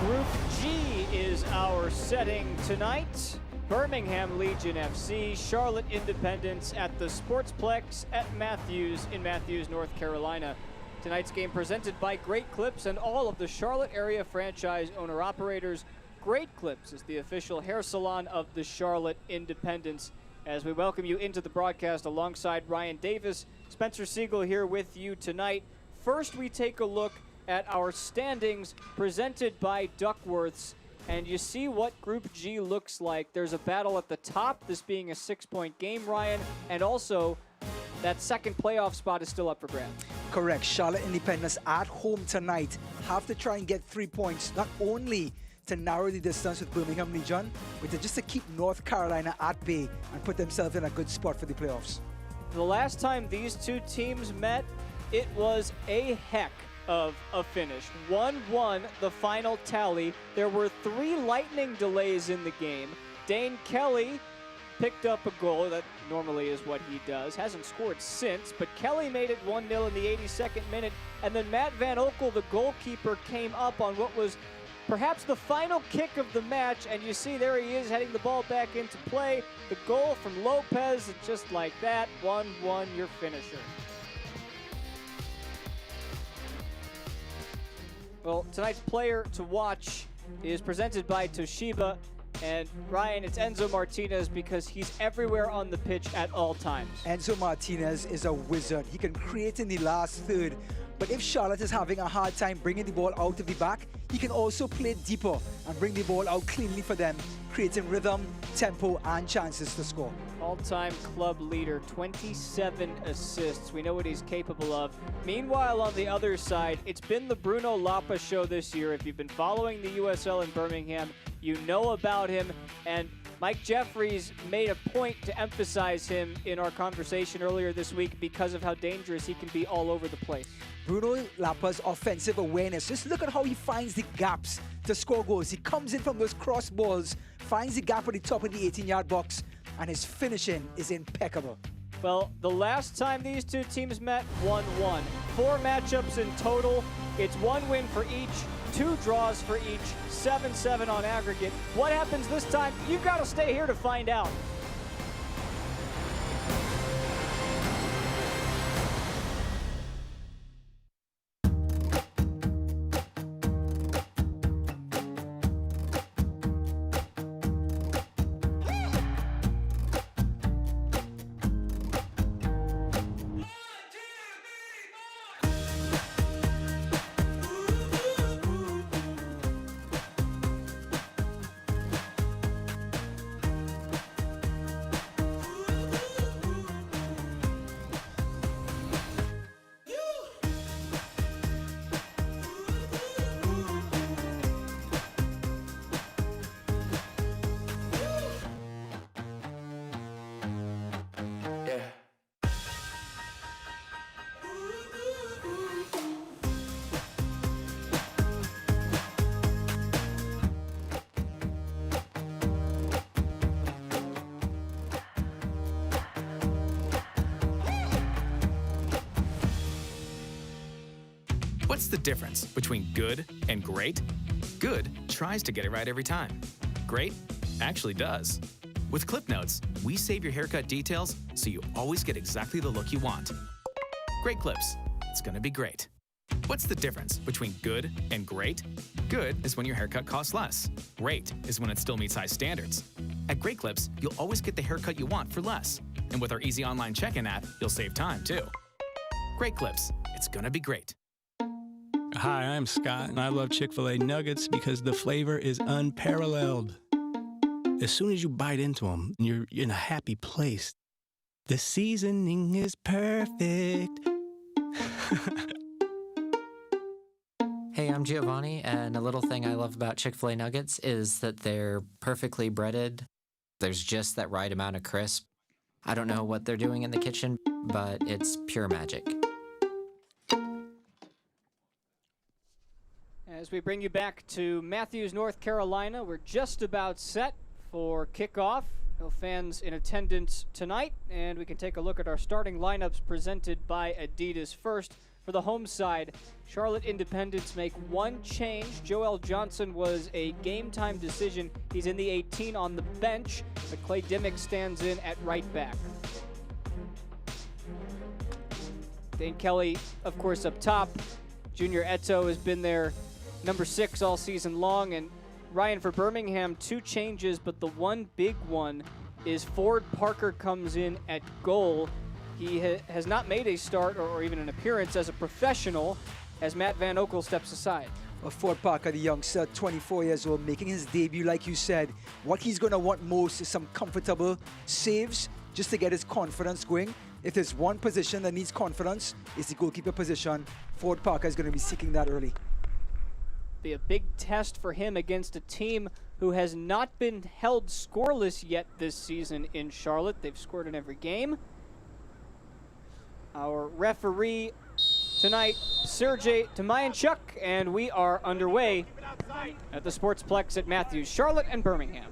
Group G is our setting tonight. Birmingham Legion FC, Charlotte Independence at the Sportsplex at Matthews in Matthews, North Carolina. Tonight's game presented by Great Clips and all of the Charlotte area franchise owner-operators. Great Clips is the official hair salon of the Charlotte Independence. As we welcome you into the broadcast alongside Ryan Davis, Spencer Siegel here with you tonight. First, we take a look at our standings presented by Duckworth's. And you see what Group G looks like. There's a battle at the top, this being a 6-point game, Ryan, and also that second playoff spot is still up for grabs. Correct. Charlotte Independence at home tonight have to try and get 3 points, not only to narrow the distance with Birmingham Legion, but just to keep North Carolina at bay and put themselves in a good spot for the playoffs. The last time these two teams met, it was a heck of a finish. 1-1 the final tally. There were 3 lightning delays in the game. Dane Kelly picked up a goal. That normally is what he does. Hasn't scored since, but Kelly made it 1-0 in the 82nd minute. And then Matt Van Oekel, the goalkeeper, came up on what was perhaps the final kick of the match. And you see there he is heading the ball back into play. The goal from Lopez, just like that. 1-1 your finisher. Well, tonight's player to watch is presented by Toshiba. And Ryan, it's Enzo Martinez because he's everywhere on the pitch at all times. Enzo Martinez is a wizard. He can create in the last third. But if Charlotte is having a hard time bringing the ball out of the back, he can also play deeper and bring the ball out cleanly for them, creating rhythm, tempo, and chances to score. All-time club leader, 27 assists. We know what he's capable of. Meanwhile, on the other side, it's been the Bruno Lapa show this year. If you've been following the USL in Birmingham, you know about him. And Mike Jeffries made a point to emphasize him in our conversation earlier this week because of how dangerous he can be all over the place. Bruno Lapa's offensive awareness. Just look at how he finds the gaps to score goals. He comes in from those cross balls, finds the gap at the top of the 18-yard box, and his finishing is impeccable. Well, the last time these two teams met, 1-1. 4 matchups in total. It's 1 win for each, 2 draws for each, 7-7 on aggregate. What happens this time? You've got to stay here to find out. What's the difference between good and great? Good tries to get it right every time. Great actually does. With Clip Notes, we save your haircut details so you always get exactly the look you want. Great Clips. It's gonna be great. What's the difference between good and great? Good is when your haircut costs less. Great is when it still meets high standards. At Great Clips, you'll always get the haircut you want for less. And with our easy online check-in app, you'll save time too. Great Clips. It's gonna be great. Hi, I'm Scott, and I love Chick-fil-A nuggets because the flavor is unparalleled. As soon as you bite into them, you're in a happy place. The seasoning is perfect. Hey, I'm Giovanni, and a little thing I love about Chick-fil-A nuggets is that they're perfectly breaded. There's just that right amount of crisp. I don't know what they're doing in the kitchen, but it's pure magic. As we bring you back to Matthews, North Carolina, we're just about set for kickoff. No fans in attendance tonight, and we can take a look at our starting lineups presented by Adidas first. for the home side. Charlotte Independence make one change. Joel Johnson was a game-time decision. He's in the 18 on the bench, but Clay Dimmick stands in at right back. Dane Kelly, of course, up top. Junior Eto has been there number 6 all season long. And Ryan, for Birmingham, 2 changes, but the one big one is Ford Parker comes in at goal. He has not made a start or even an appearance as a professional as Matt Van Okel steps aside. Well, Ford Parker, the youngster, 24 years old, making his debut, like you said. What he's going to want most is some comfortable saves just to get his confidence going. If there's one position that needs confidence, it's the goalkeeper position. Ford Parker is going to be seeking that early. Be a big test for him against a team who has not been held scoreless yet this season in Charlotte. They've scored in every game. Our referee tonight, Sergey Tomayanchuk, and we are underway at the Sportsplex at Matthews, Charlotte and Birmingham.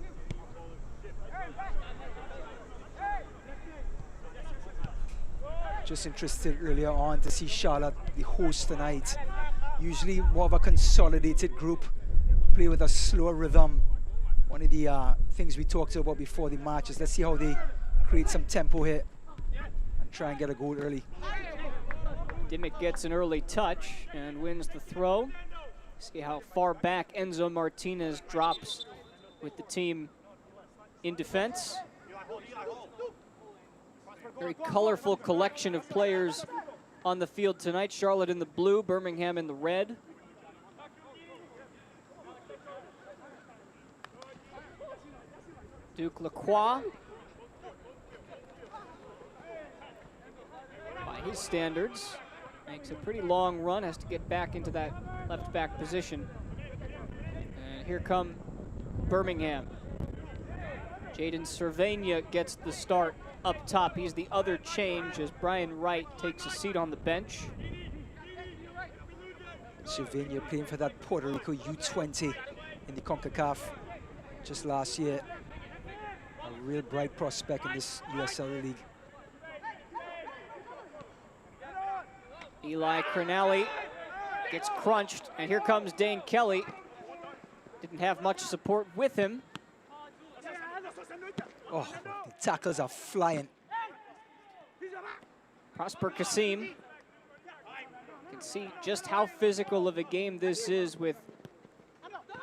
Just interested earlier on to see Charlotte, the host tonight. Usually more of a consolidated group, play with a slower rhythm. One of the things we talked about before the match is let's see how they create some tempo here and try and get a goal early. Dimmick gets an early touch and wins the throw. See how far back Enzo Martinez drops with the team in defense. Very colorful collection of players on the field tonight. Charlotte in the blue, Birmingham in the red. Duke Lacroix, by his standards, makes a pretty long run, has to get back into that left back position. And here come Birmingham. Jaden Cervania gets the start up top. He's the other change as Brian Wright takes a seat on the bench. Cervania playing for that Puerto Rico U20 in the CONCACAF just last year. A real bright prospect in this USL League. Eli Cronelli gets crunched, and here comes Dane Kelly. Didn't have much support with him. Oh, the tackles are flying. Prosper Kasim. You can see just how physical of a game this is with,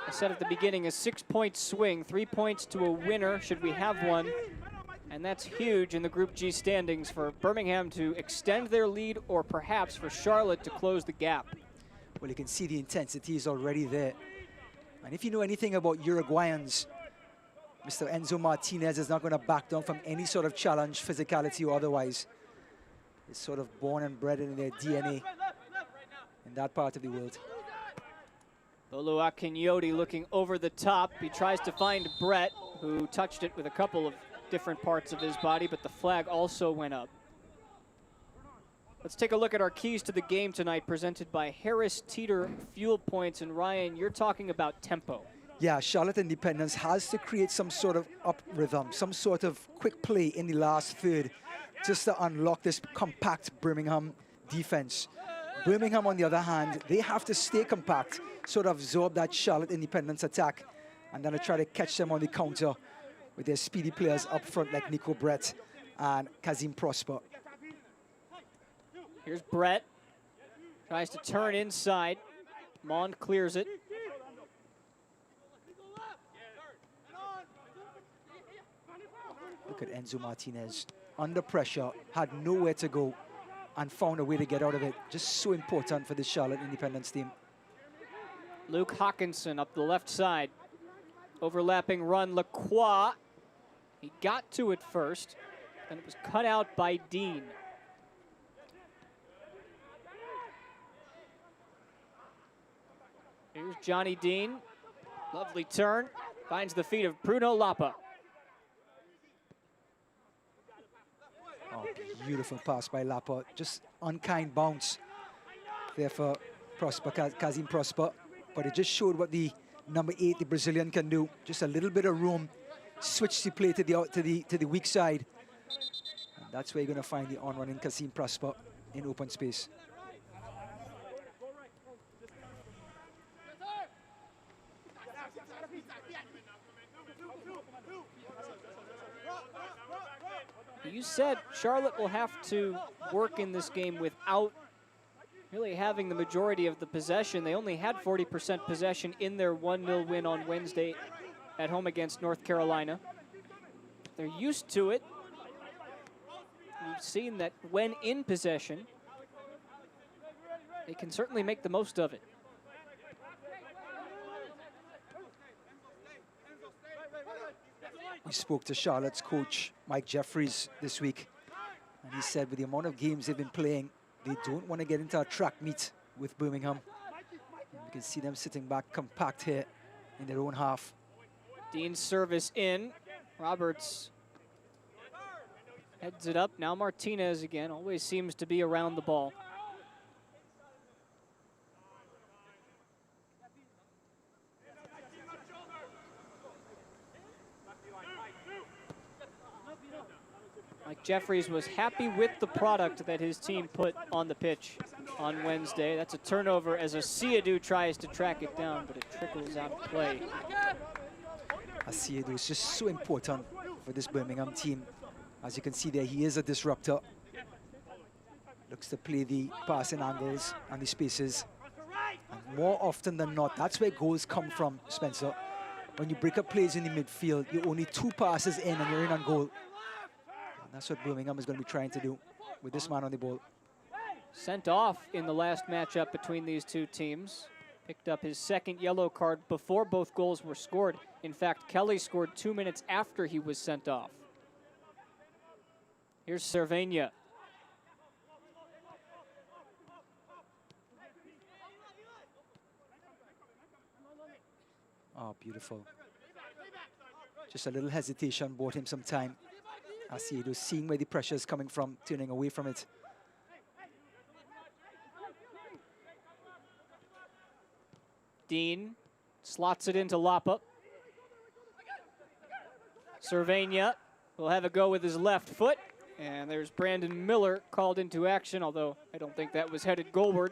I said at the beginning, a 6-point swing, 3 points to a winner should we have one. And that's huge in the Group G standings for Birmingham to extend their lead or perhaps for Charlotte to close the gap. Well, you can see the intensity is already there. And if you know anything about Uruguayans, Mr. Enzo Martinez is not going to back down from any sort of challenge, physicality or otherwise. It's sort of born and bred in their DNA in that part of the world. Lolo Akinyoti looking over the top. He tries to find Brett, who touched it with a couple of different parts of his body, but the flag also went up. Let's take a look at our keys to the game tonight, presented by Harris Teeter Fuel Points. And Ryan, you're talking about tempo. Yeah, Charlotte Independence has to create some sort of up rhythm, some sort of quick play in the last third just to unlock this compact Birmingham defense. Birmingham, on the other hand, they have to stay compact, sort of absorb that Charlotte Independence attack, and then try to catch them on the counter with their speedy players up front like Nico Brett and Kazim Prosper. Here's Brett. Tries to turn inside. Mond clears it. Look at Enzo Martinez. Under pressure, had nowhere to go, and found a way to get out of it. Just so important for the Charlotte Independence team. Luke Hawkinson up the left side. Overlapping run, Lacroix. He got to it first, and it was cut out by Dean. Here's Johnny Dean. Lovely turn. Finds the feet of Bruno Lapa. Oh, beautiful pass by Lapa. Just unkind bounce there for Prosper, Kazim Prosper. But it just showed what the number 8, the Brazilian, can do. Just a little bit of room. Switch the play to the weak side. And that's where you're going to find the on-running Kazim Prosper in open space. You said Charlotte will have to work in this game without really having the majority of the possession. They only had 40% possession in their 1-0 win on Wednesday at home against North Carolina. They're used to it. We've seen that when in possession, they can certainly make the most of it. We spoke to Charlotte's coach, Mike Jeffries, this week, and he said with the amount of games they've been playing, they don't want to get into a track meet with Birmingham. And you can see them sitting back compact here in their own half. Dean's service in. Roberts heads it up. Now Martinez again, always seems to be around the ball. Mike Jeffries was happy with the product that his team put on the pitch on Wednesday. That's a turnover as Asiadu tries to track it down, but it trickles out of play. Asiadu is just so important for this Birmingham team. As you can see there, he is a disruptor. Looks to play the passing angles and the spaces. And more often than not, that's where goals come from, Spencer. When you break up plays in the midfield, you're only 2 passes in and you're in on goal. That's what Birmingham is going to be trying to do with this man on the ball. Sent off in the last matchup between these two teams. Picked up his second yellow card before both goals were scored. In fact, Kelly scored 2 minutes after he was sent off. Here's Cervenia. Oh, beautiful. Just a little hesitation bought him some time. Asiadu seeing where the pressure is coming from, turning away from it. Dean slots it into Lapa. Cervenia will have a go with his left foot. And there's Brandon Miller called into action, although I don't think that was headed goalward.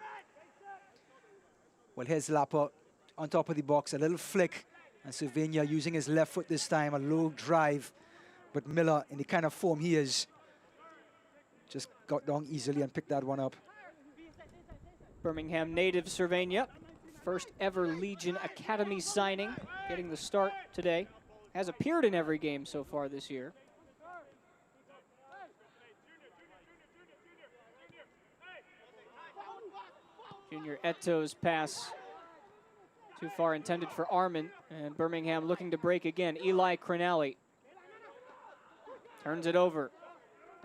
Well, here's Lapa on top of the box, a little flick. And Cervenia using his left foot this time, a low drive. But Miller, in the kind of form he is, just got down easily and picked that one up. Birmingham native Cervenia, first ever Legion Academy signing, getting the start today. Has appeared in every game so far this year. Junior Eto's pass too far intended for Armin, and Birmingham looking to break again. Eli Crinelli turns it over.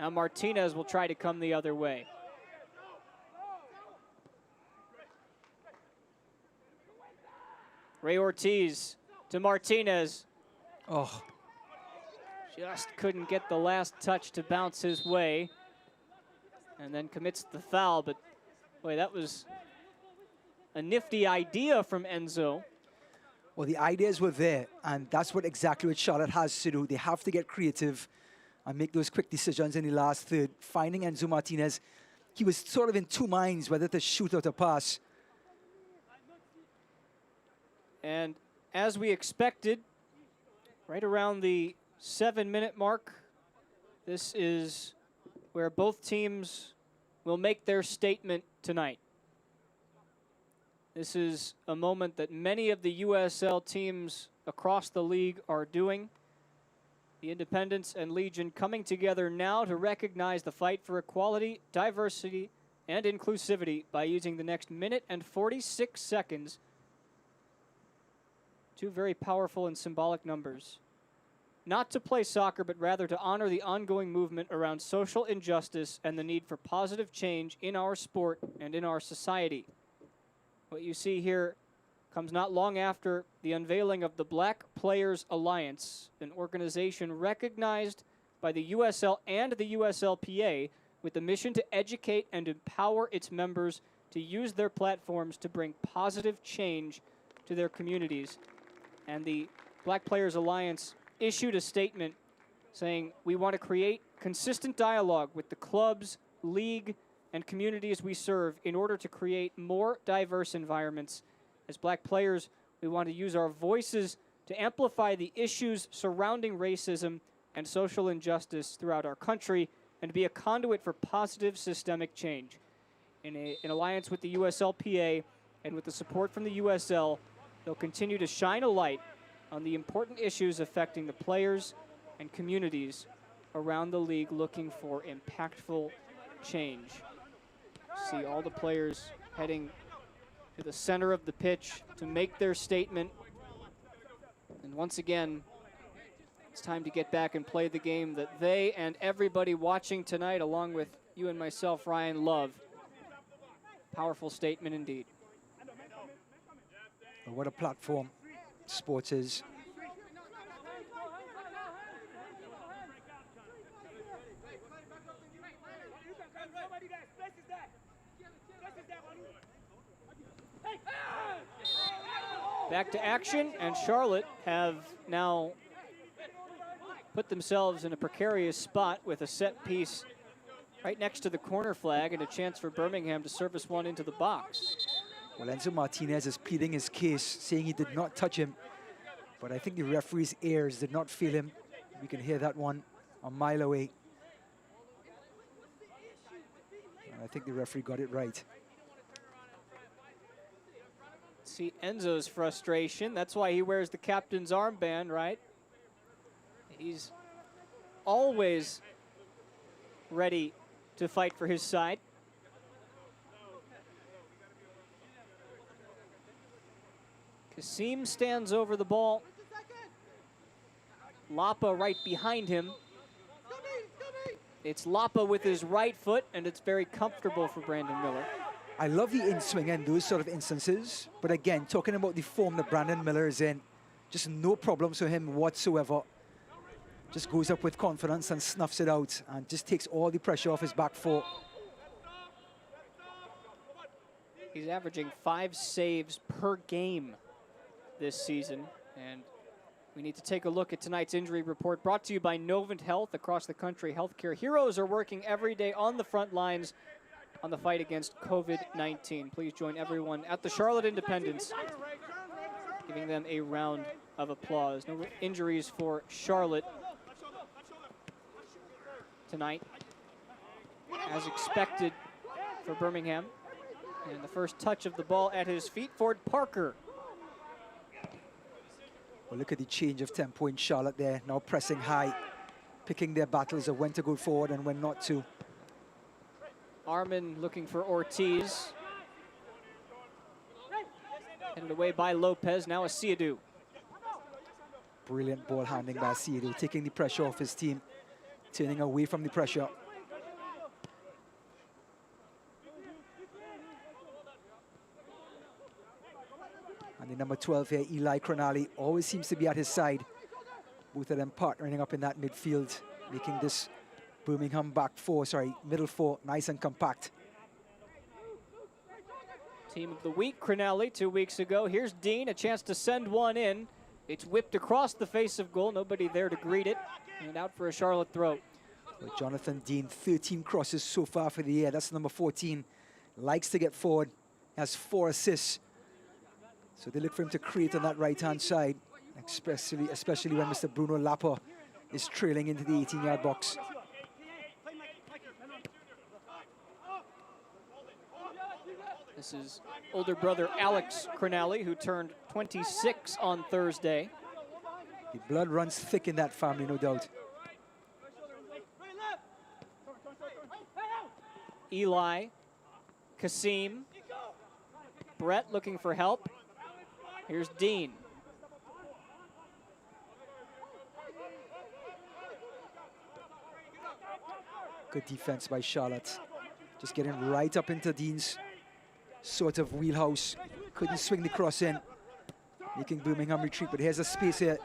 Now Martinez will try to come the other way. Ray Ortiz to Martinez. Oh, Just couldn't get the last touch to bounce his way. And then commits the foul, but boy, that was a nifty idea from Enzo. well, the ideas were there, and that's exactly what Charlotte has to do. They have to get creative and make those quick decisions in the last third. Finding Enzo Martinez, he was sort of in 2 minds whether to shoot or to pass. And as we expected, right around the 7-minute mark, this is where both teams will make their statement tonight. This is a moment that many of the USL teams across the league are doing. The Independents and Legion coming together now to recognize the fight for equality, diversity, and inclusivity by using the next minute and 46 seconds. 2 very powerful and symbolic numbers. Not to play soccer, but rather to honor the ongoing movement around social injustice and the need for positive change in our sport and in our society. What you see here comes not long after the unveiling of the Black Players Alliance, an organization recognized by the USL and the USLPA with the mission to educate and empower its members to use their platforms to bring positive change to their communities. And the Black Players Alliance issued a statement saying, we want to create consistent dialogue with the clubs, league, and communities we serve in order to create more diverse environments. As Black players, we want to use our voices to amplify the issues surrounding racism and social injustice throughout our country and to be a conduit for positive systemic change. In alliance with the USLPA and with the support from the USL, they'll continue to shine a light on the important issues affecting the players and communities around the league looking for impactful change. See all the players heading to the center of the pitch to make their statement. And once again, it's time to get back and play the game that they and everybody watching tonight, along with you and myself, Ryan, love. Powerful statement indeed. What a platform sports is. Back to action, and Charlotte have now put themselves in a precarious spot with a set piece right next to the corner flag and a chance for Birmingham to service one into the box. Well, Enzo Martinez is pleading his case, saying he did not touch him. But I think the referee's ears did not feel him. We can hear that one a mile away. And I think the referee got it right. See Enzo's frustration. That's why he wears the captain's armband, right? He's always ready to fight for his side. Kasim stands over the ball. Lapa right behind him. It's Lapa with his right foot, and it's very comfortable for Brandon Miller. I love the in-swing and those sort of instances. But again, talking about the form that Brandon Miller is in, just no problems for him whatsoever. Just goes up with confidence and snuffs it out and just takes all the pressure off his back foot. He's averaging 5 saves per game this season, and we need to take a look at tonight's injury report brought to you by Novant Health. Across the country, healthcare heroes are working every day on the front lines on the fight against COVID-19. Please join everyone at the Charlotte Independence, giving them a round of applause. No injuries for Charlotte tonight, as expected for Birmingham. And the first touch of the ball at his feet, Ford Parker. Well, look at the change of tempo in Charlotte there, now pressing high, picking their battles of when to go forward and when not to. Armin looking for Ortiz. Headed away by Lopez, now Asiadu. Brilliant ball handling by Asiadu, taking the pressure off his team, turning away from the pressure. And the number 12 here, Eli Cronali, always seems to be at his side. Both of them partnering up in that midfield, making this Birmingham middle four, nice and compact. Team of the week, Cronelli, 2 weeks ago. Here's Dean, a chance to send one in. It's whipped across the face of goal, nobody there to greet it, and out for a Charlotte throw. Well, Jonathan Dean, 13 crosses so far for the year. That's number 14. Likes to get forward, has 4 assists. So they look for him to create on that right-hand side, especially when Mr. Bruno Lapa is trailing into the 18-yard box. This is older brother Alex Cronelli, who turned 26 on Thursday. The blood runs thick in that family, no doubt. Eli, Kasim, Brett looking for help. Here's Dean. Good defense by Charlotte. Just getting right up into Dean's sort of wheelhouse. Couldn't swing the cross in, making Birmingham retreat, but here's a space here.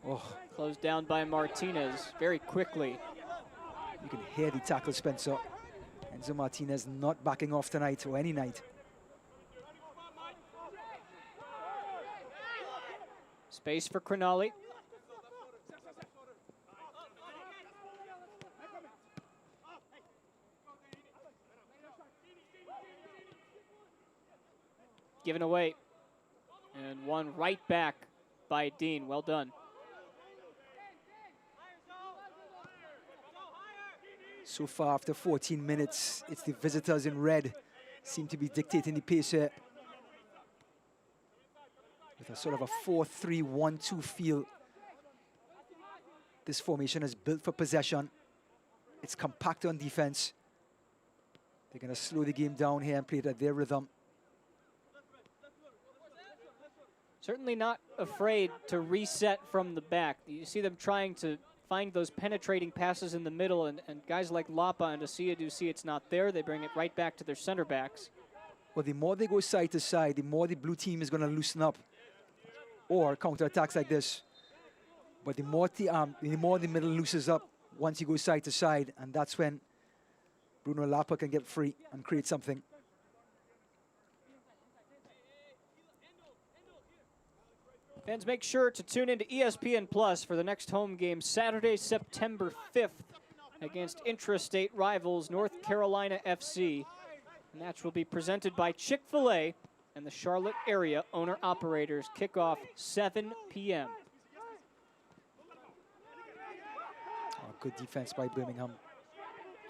Oh. Closed down by Martinez very quickly. You can hear the tackle, Spencer. Enzo Martinez not backing off tonight or any night. Space for Cronali. Given away. And one right back by Dean. Well done. So far, after 14 minutes, it's the visitors in red seem to be dictating the pace here. With a sort of a 4-3-1-2 feel. This formation is built for possession. It's compact on defense. They're going to slow the game down here and play it at their rhythm. Certainly not afraid to reset from the back. You see them trying to find those penetrating passes in the middle, and guys like Lapa and Asia do see it's not there. They bring it right back to their center backs. Well, the more they go side to side, the more the blue team is going to loosen up, or counterattacks like this. But the more the middle loosens up once you go side to side, and that's when Bruno Lapa can get free and create something. Fans, make sure to tune into ESPN Plus for the next home game, Saturday, September 5th, against intrastate rivals North Carolina FC. The match will be presented by Chick-fil-A and the Charlotte area owner-operators. Kickoff 7 p.m. Oh, good defense by Birmingham.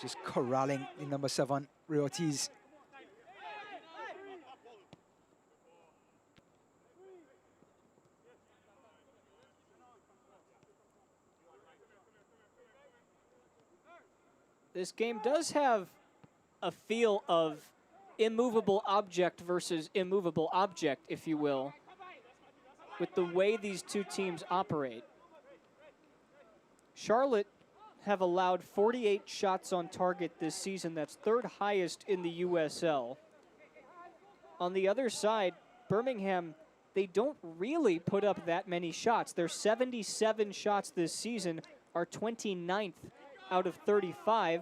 Just corralling the number 7, Ray Ortiz. This game does have a feel of immovable object versus immovable object, if you will, with the way these two teams operate. Charlotte have allowed 48 shots on target this season. That's third highest in the USL. On the other side, Birmingham, they don't really put up that many shots. Their 77 shots this season are 29th out of 35,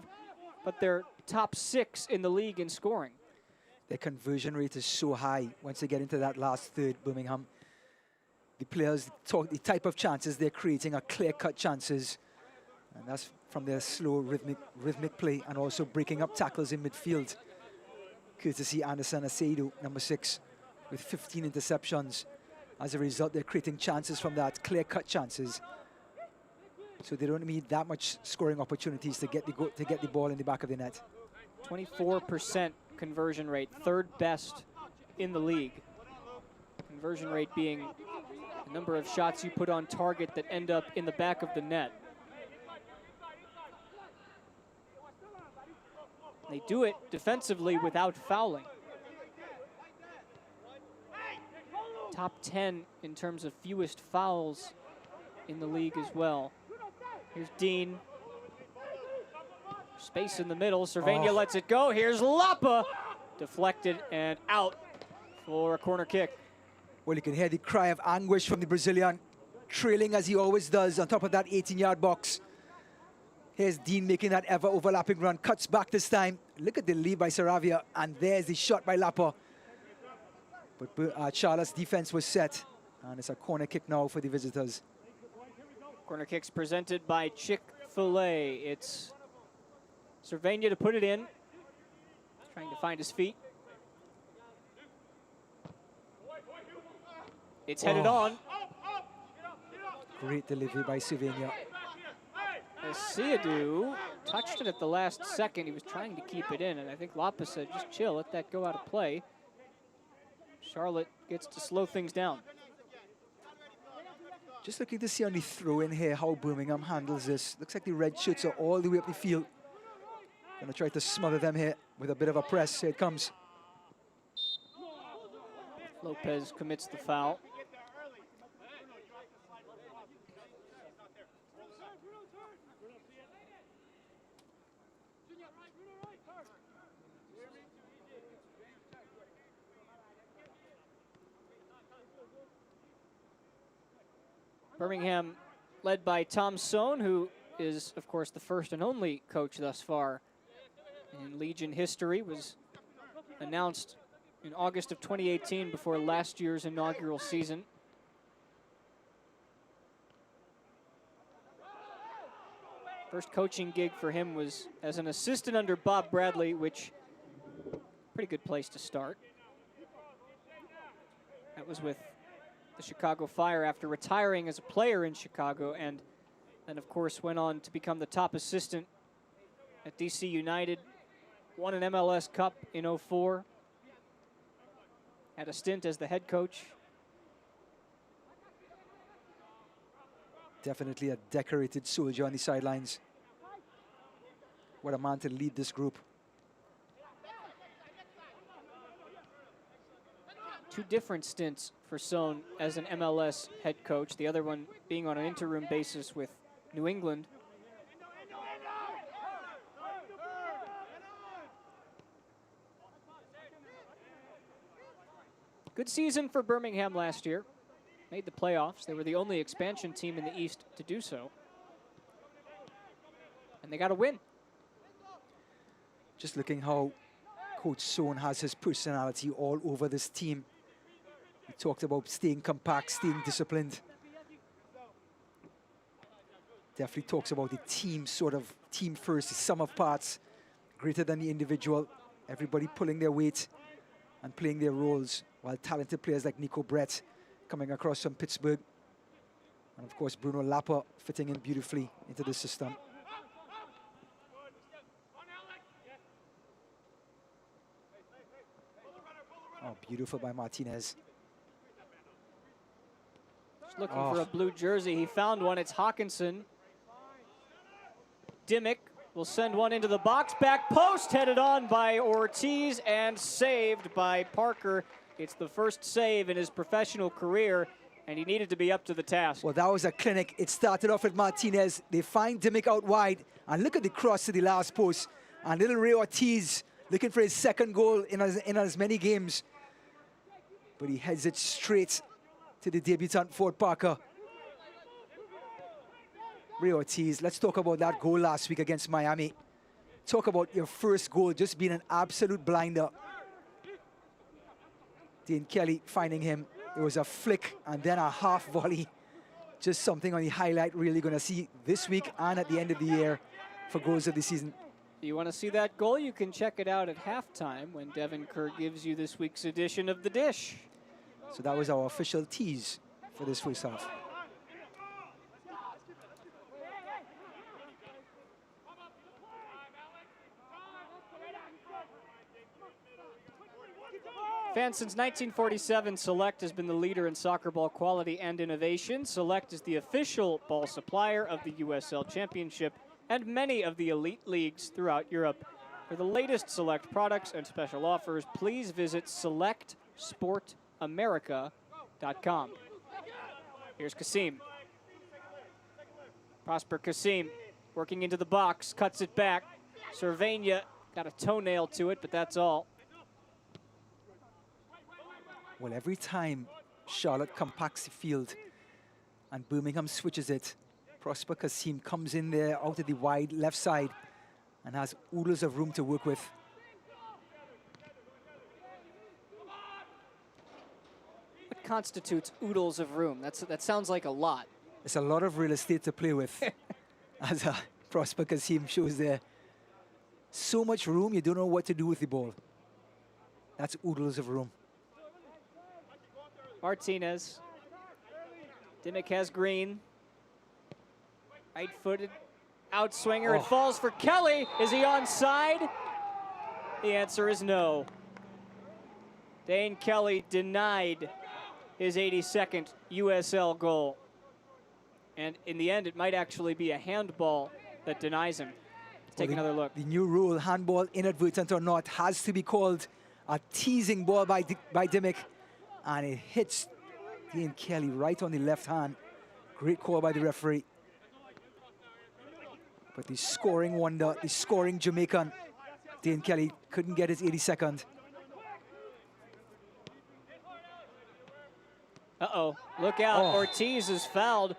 but they're top 6 in the league in scoring. Their conversion rate is so high once they get into that last third, Birmingham. The players talk, the type of chances they're creating are clear-cut chances. And that's from their slow rhythmic play and also breaking up tackles in midfield. Courtesy Anderson Aceido, number 6, with 15 interceptions. As a result, they're creating chances from that, clear-cut chances. So they don't need that much scoring opportunities to get the ball in the back of the net. 24% conversion rate, third best in the league. Conversion rate being the number of shots you put on target that end up in the back of the net. They do it defensively without fouling. Top 10 in terms of fewest fouls in the league as well. Here's Dean. Space in the middle. Cervania lets it go. Here's Lapa. Deflected and out for a corner kick. Well, you can hear the cry of anguish from the Brazilian, trailing as he always does on top of that 18-yard box. Here's Dean making that ever-overlapping run. Cuts back this time. Look at the lead by Saravia. And there's the shot by Lapa. But Charlotte's defense was set. And it's a corner kick now for the visitors. Corner kicks presented by Chick-fil-A. It's Cervania to put it in. Trying to find his feet. It's headed on. Great delivery by Cervania. Asiadu touched it at the last second. He was trying to keep it in, and I think Lapa said, just chill, let that go out of play. Charlotte gets to slow things down. Just looking to see on the throw in here how Birmingham handles this. Looks like the red shirts are all the way up the field. Gonna try to smother them here with a bit of a press. Here it comes. Lopez commits the foul. Birmingham led by Tom Sohn, who is, of course, the first and only coach thus far in Legion history, was announced in August of 2018 before last year's inaugural season. First coaching gig for him was as an assistant under Bob Bradley, which pretty good place to start. That was with the Chicago Fire after retiring as a player in Chicago, and then of course went on to become the top assistant at DC United, won an MLS Cup in '04, had a stint as the head coach. Definitely a decorated soldier on the sidelines. What a man to lead this group. Two different stints for Son as an MLS head coach, the other one being on an interim basis with New England. Good season for Birmingham last year. Made the playoffs. They were the only expansion team in the East to do so. And they got a win. Just looking how Coach Son has his personality all over this team. He talked about staying compact, staying disciplined. Definitely talks about the team, sort of team first, the sum of parts, greater than the individual. Everybody pulling their weight and playing their roles, while talented players like Nico Brett coming across from Pittsburgh. And of course, Bruno Lappa fitting in beautifully into the system. Oh, beautiful by Martinez. Just looking for a blue jersey. He found one. It's Hawkinson. Dimmick will send one into the box. Back post, headed on by Ortiz and saved by Parker. It's the first save in his professional career, and he needed to be up to the task. Well, that was a clinic. It started off with Martinez. They find Dimmick out wide, and look at the cross to the last post. And little Ray Ortiz looking for his second goal in as many games. But he heads it straight to the debutant Ford Parker. Ray Ortiz, let's talk about that goal last week against Miami. Talk about your first goal just being an absolute blinder. Dane Kelly finding him. It was a flick and then a half volley. Just something on the highlight really going to see this week and at the end of the year for goals of the season. You want to see that goal? You can check it out at halftime when Devin Kerr gives you this week's edition of The Dish. So that was our official tease for this first half. Fans, since 1947, Select has been the leader in soccer ball quality and innovation. Select is the official ball supplier of the USL Championship and many of the elite leagues throughout Europe. For the latest Select products and special offers, please visit selectsportamerica.com. Here's Kasim. Prosper Kasim working into the box, cuts it back. Cervania got a toenail to it, but that's all. Well, every time Charlotte compacts the field and Birmingham switches it, Prosper Kasim comes in there out of the wide left side and has oodles of room to work with. What constitutes oodles of room? That sounds like a lot. It's a lot of real estate to play with, as Prosper Kasim shows there. So much room, you don't know what to do with the ball. That's oodles of room. Martinez. Dimmick has green. Right-footed outswinger. It falls for Kelly. Is he onside? The answer is no. Dane Kelly denied his 82nd USL goal. And in the end, it might actually be a handball that denies him. Let's take another look. The new rule, handball, inadvertent or not, has to be called a teasing ball by Dimmick. And it hits Dane Kelly right on the left hand. Great call by the referee. But the scoring wonder, the scoring Jamaican, Dane Kelly couldn't get his 82nd. Uh-oh, look out, Ortiz is fouled.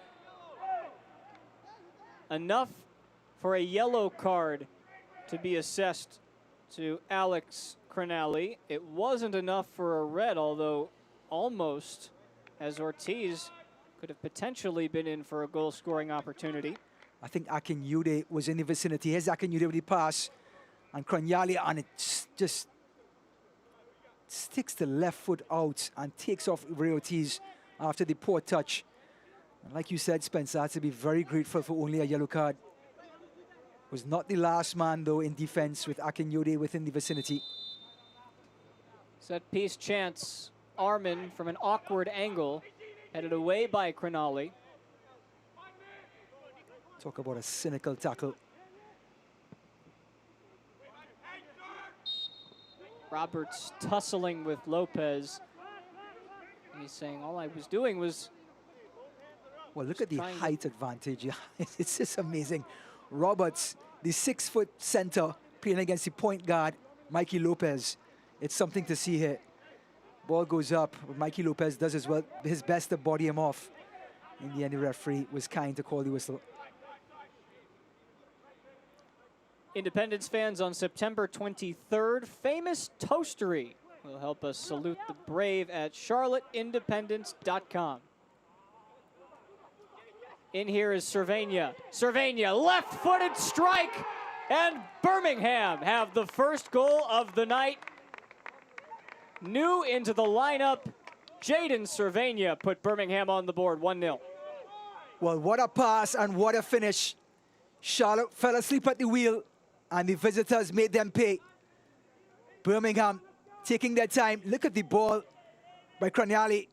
Enough for a yellow card to be assessed to Alex Cronelli. It wasn't enough for a red, although almost, as Ortiz could have potentially been in for a goal-scoring opportunity. I think Akinyude was in the vicinity. Here's Akinyude with the pass. And Cronelli, and it just sticks the left foot out and takes off Ray Ortiz. after the poor touch. And like you said, Spencer, had to be very grateful for only a yellow card. Was not the last man, though, in defense with Akinyode within the vicinity. Set piece chance. Armin from an awkward angle, headed away by Cronali. Talk about a cynical tackle. Roberts tussling with Lopez. He's saying all I was doing was... Well, look at the height advantage. It's just amazing. Roberts, the 6-foot center, playing against the point guard, Mikey Lopez. It's something to see here. Ball goes up, but Mikey Lopez does as well, his best to body him off. In the end, the referee was kind to call the whistle. Independence fans, on September 23rd, famous toastery will help us salute the brave at charlotteindependence.com. In here is Cervania. Cervania, left-footed strike, and Birmingham have the first goal of the night. New into the lineup, Jaden Cervania put Birmingham on the board, 1-0. Well, what a pass and what a finish. Charlotte fell asleep at the wheel, and the visitors made them pay. Birmingham taking their time. Look at the ball by Cronali,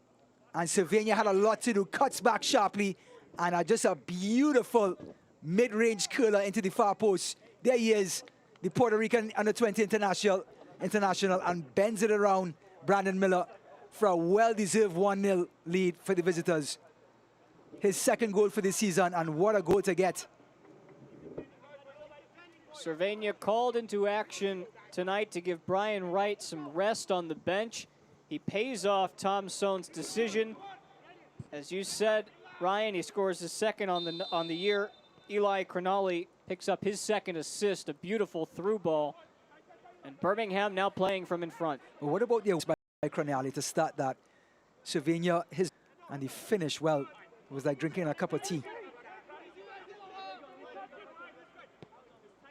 and Cervania had a lot to do. Cuts back sharply, and just a beautiful mid-range curler into the far post. There he is, the Puerto Rican under-20 international, and bends it around Brandon Miller for a well-deserved 1-0 lead for the visitors. His second goal for the season, and what a goal to get. Cervania called into action tonight to give Brian Wright some rest on the bench. He pays off Tom Sohn's decision. As you said, Ryan, he scores his second on the year. Eli Cronali picks up his second assist, a beautiful through ball. And Birmingham now playing from in front. Well, what about the by Cronali to start that? Cervania, and the finish, well, it was like drinking a cup of tea.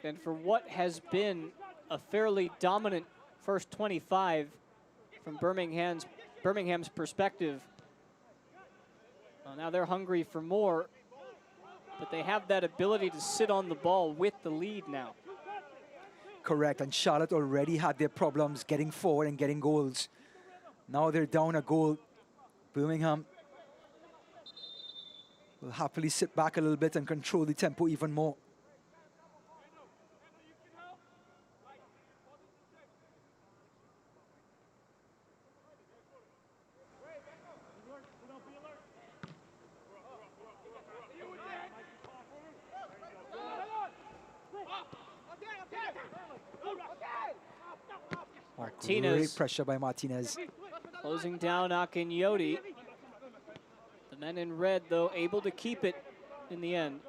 And for what has been a fairly dominant first 25 from Birmingham's perspective, well, now they're hungry for more, but they have that ability to sit on the ball with the lead now. Correct, and Charlotte already had their problems getting forward and getting goals. Now they're down a goal. Birmingham will happily sit back a little bit and control the tempo even more. Martinez. Great pressure by Martinez. Closing down Akinyode. The men in red, though, able to keep it in the end.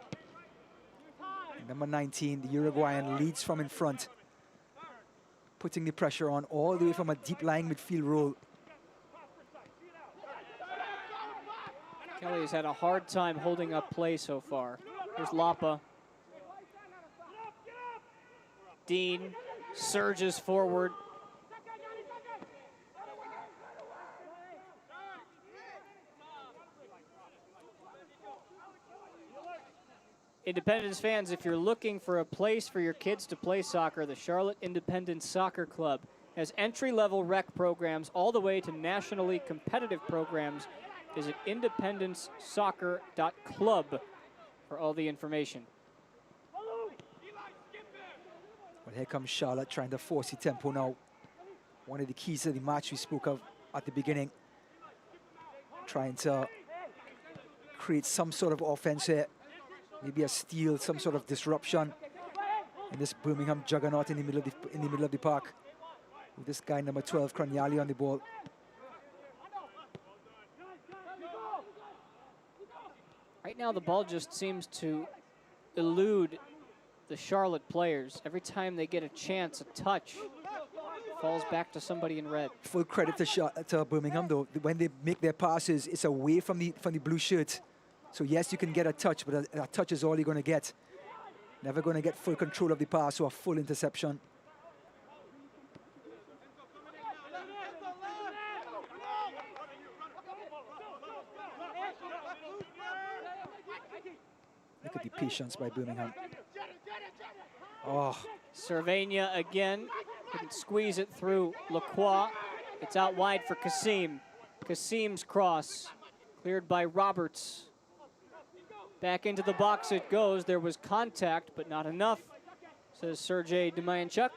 Number 19, the Uruguayan, leads from in front, putting the pressure on all the way from a deep-lying midfield role. Kelly has had a hard time holding up play so far. Here's Lapa. Dean surges forward. Independence fans, if you're looking for a place for your kids to play soccer, the Charlotte Independence Soccer Club has entry-level rec programs all the way to nationally competitive programs. Visit independencesoccer.club for all the information. Well, here comes Charlotte trying to force the tempo now. One of the keys to the match we spoke of at the beginning. Trying to create some sort of offense here. Maybe a steal, some sort of disruption in this Birmingham juggernaut in the middle of the park. With this guy, number 12, Cronali, on the ball. Right now, the ball just seems to elude the Charlotte players. Every time they get a chance, a touch falls back to somebody in red. Full credit to Birmingham, though. When they make their passes, it's away from the blue shirt. So yes, you can get a touch, but a touch is all you're going to get. Never going to get full control of the pass or a full interception. at the patience by Birmingham. Oh, Cervania again. Couldn't squeeze it through Lacroix. It's out wide for Kasim. Kasim's cross. Cleared by Roberts. Back into the box it goes. There was contact, but not enough, says Sergei Demayanchuk.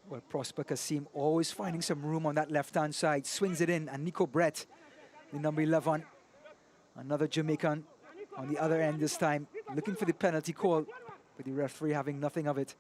well, Prosper Kasim always finding some room on that left-hand side. Swings it in, and Nico Brett, the number 11, another Jamaican on the other end this time, looking for the penalty call, but the referee having nothing of it.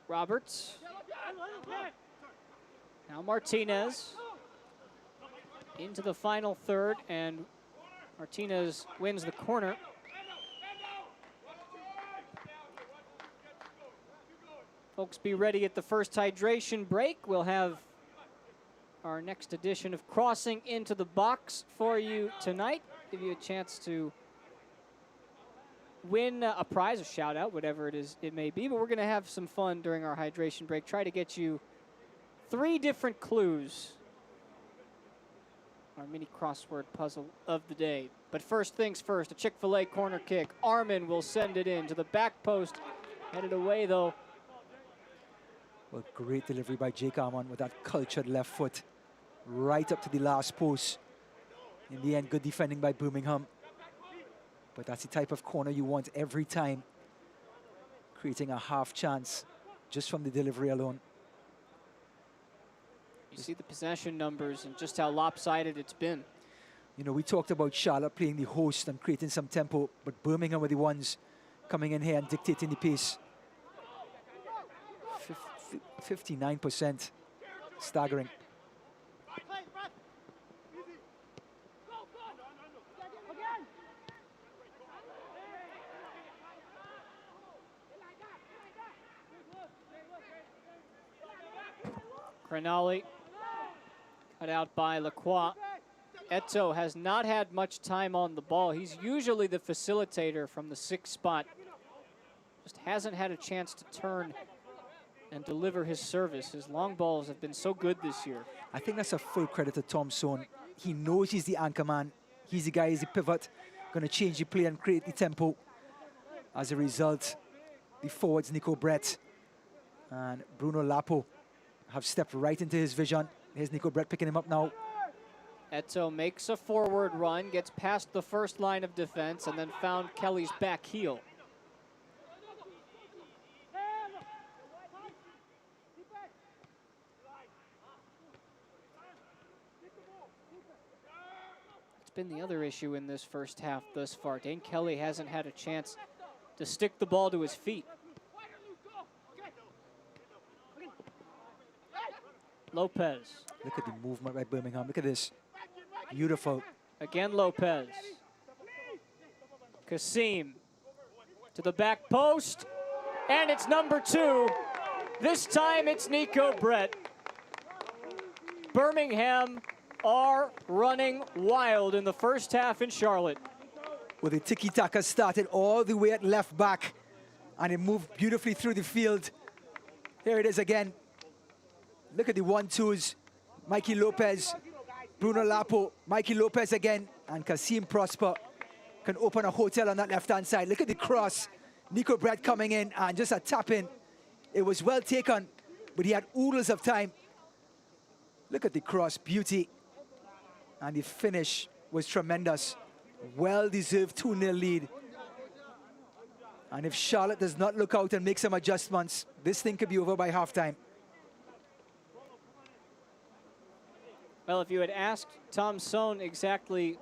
Roberts. Now Martinez into the final third, and Martinez wins the corner. Folks, be ready at the first hydration break. We'll have our next edition of Crossing into the Box for you tonight. Give you a chance to win a prize, a shout out, whatever it may be, but we're going to have some fun during our hydration break. Try to get you 3 different clues. Our mini crossword puzzle of the day. But first things first, a Chick-fil-A corner kick. Armin will send it in to the back post. Headed away though. Well, great delivery by Jake Armand with that cultured left foot right up to the last post. In the end, good defending by Birmingham. But that's the type of corner you want every time. Creating a half chance just from the delivery alone. You see the possession numbers and just how lopsided it's been. You know, we talked about Charlotte playing the host and creating some tempo, but Birmingham were the ones coming in here and dictating the pace. 59%. Staggering. Crenali cut out by Lacroix. Eto has not had much time on the ball. He's usually the facilitator from the 6th spot. Just hasn't had a chance to turn and deliver his service. His long balls have been so good this year. I think that's a full credit to Tom Sohn. He knows he's the anchor man. He's the guy, he's the pivot, going to change the play and create the tempo. As a result, the forwards, Nico Brett and Bruno Lapo, have stepped right into his vision. Here's Nico Brett picking him up now. Eto makes a forward run, gets past the first line of defense, and then found Kelly's back heel. It's been the other issue in this first half thus far. Dane Kelly hasn't had a chance to stick the ball to his feet. Lopez. Look at the movement by Birmingham. Look at this. Beautiful. Again, Lopez. Kasim to the back post. And it's number 2. This time it's Nico Brett. Birmingham are running wild in the first half in Charlotte. Well, the tiki-taka started all the way at left back, and it moved beautifully through the field. Here it is again. Look at the 1-2s. Mikey Lopez, Bruno Lapo, Mikey Lopez again, and Kasim Prosper can open a hotel on that left-hand side. Look at the cross. Nico Brett coming in and just a tap in. It was well taken, but he had oodles of time. Look at the cross, beauty. And the finish was tremendous. Well-deserved 2-0 lead. And if Charlotte does not look out and make some adjustments, this thing could be over by halftime. Well, if you had asked Tom Sohn exactly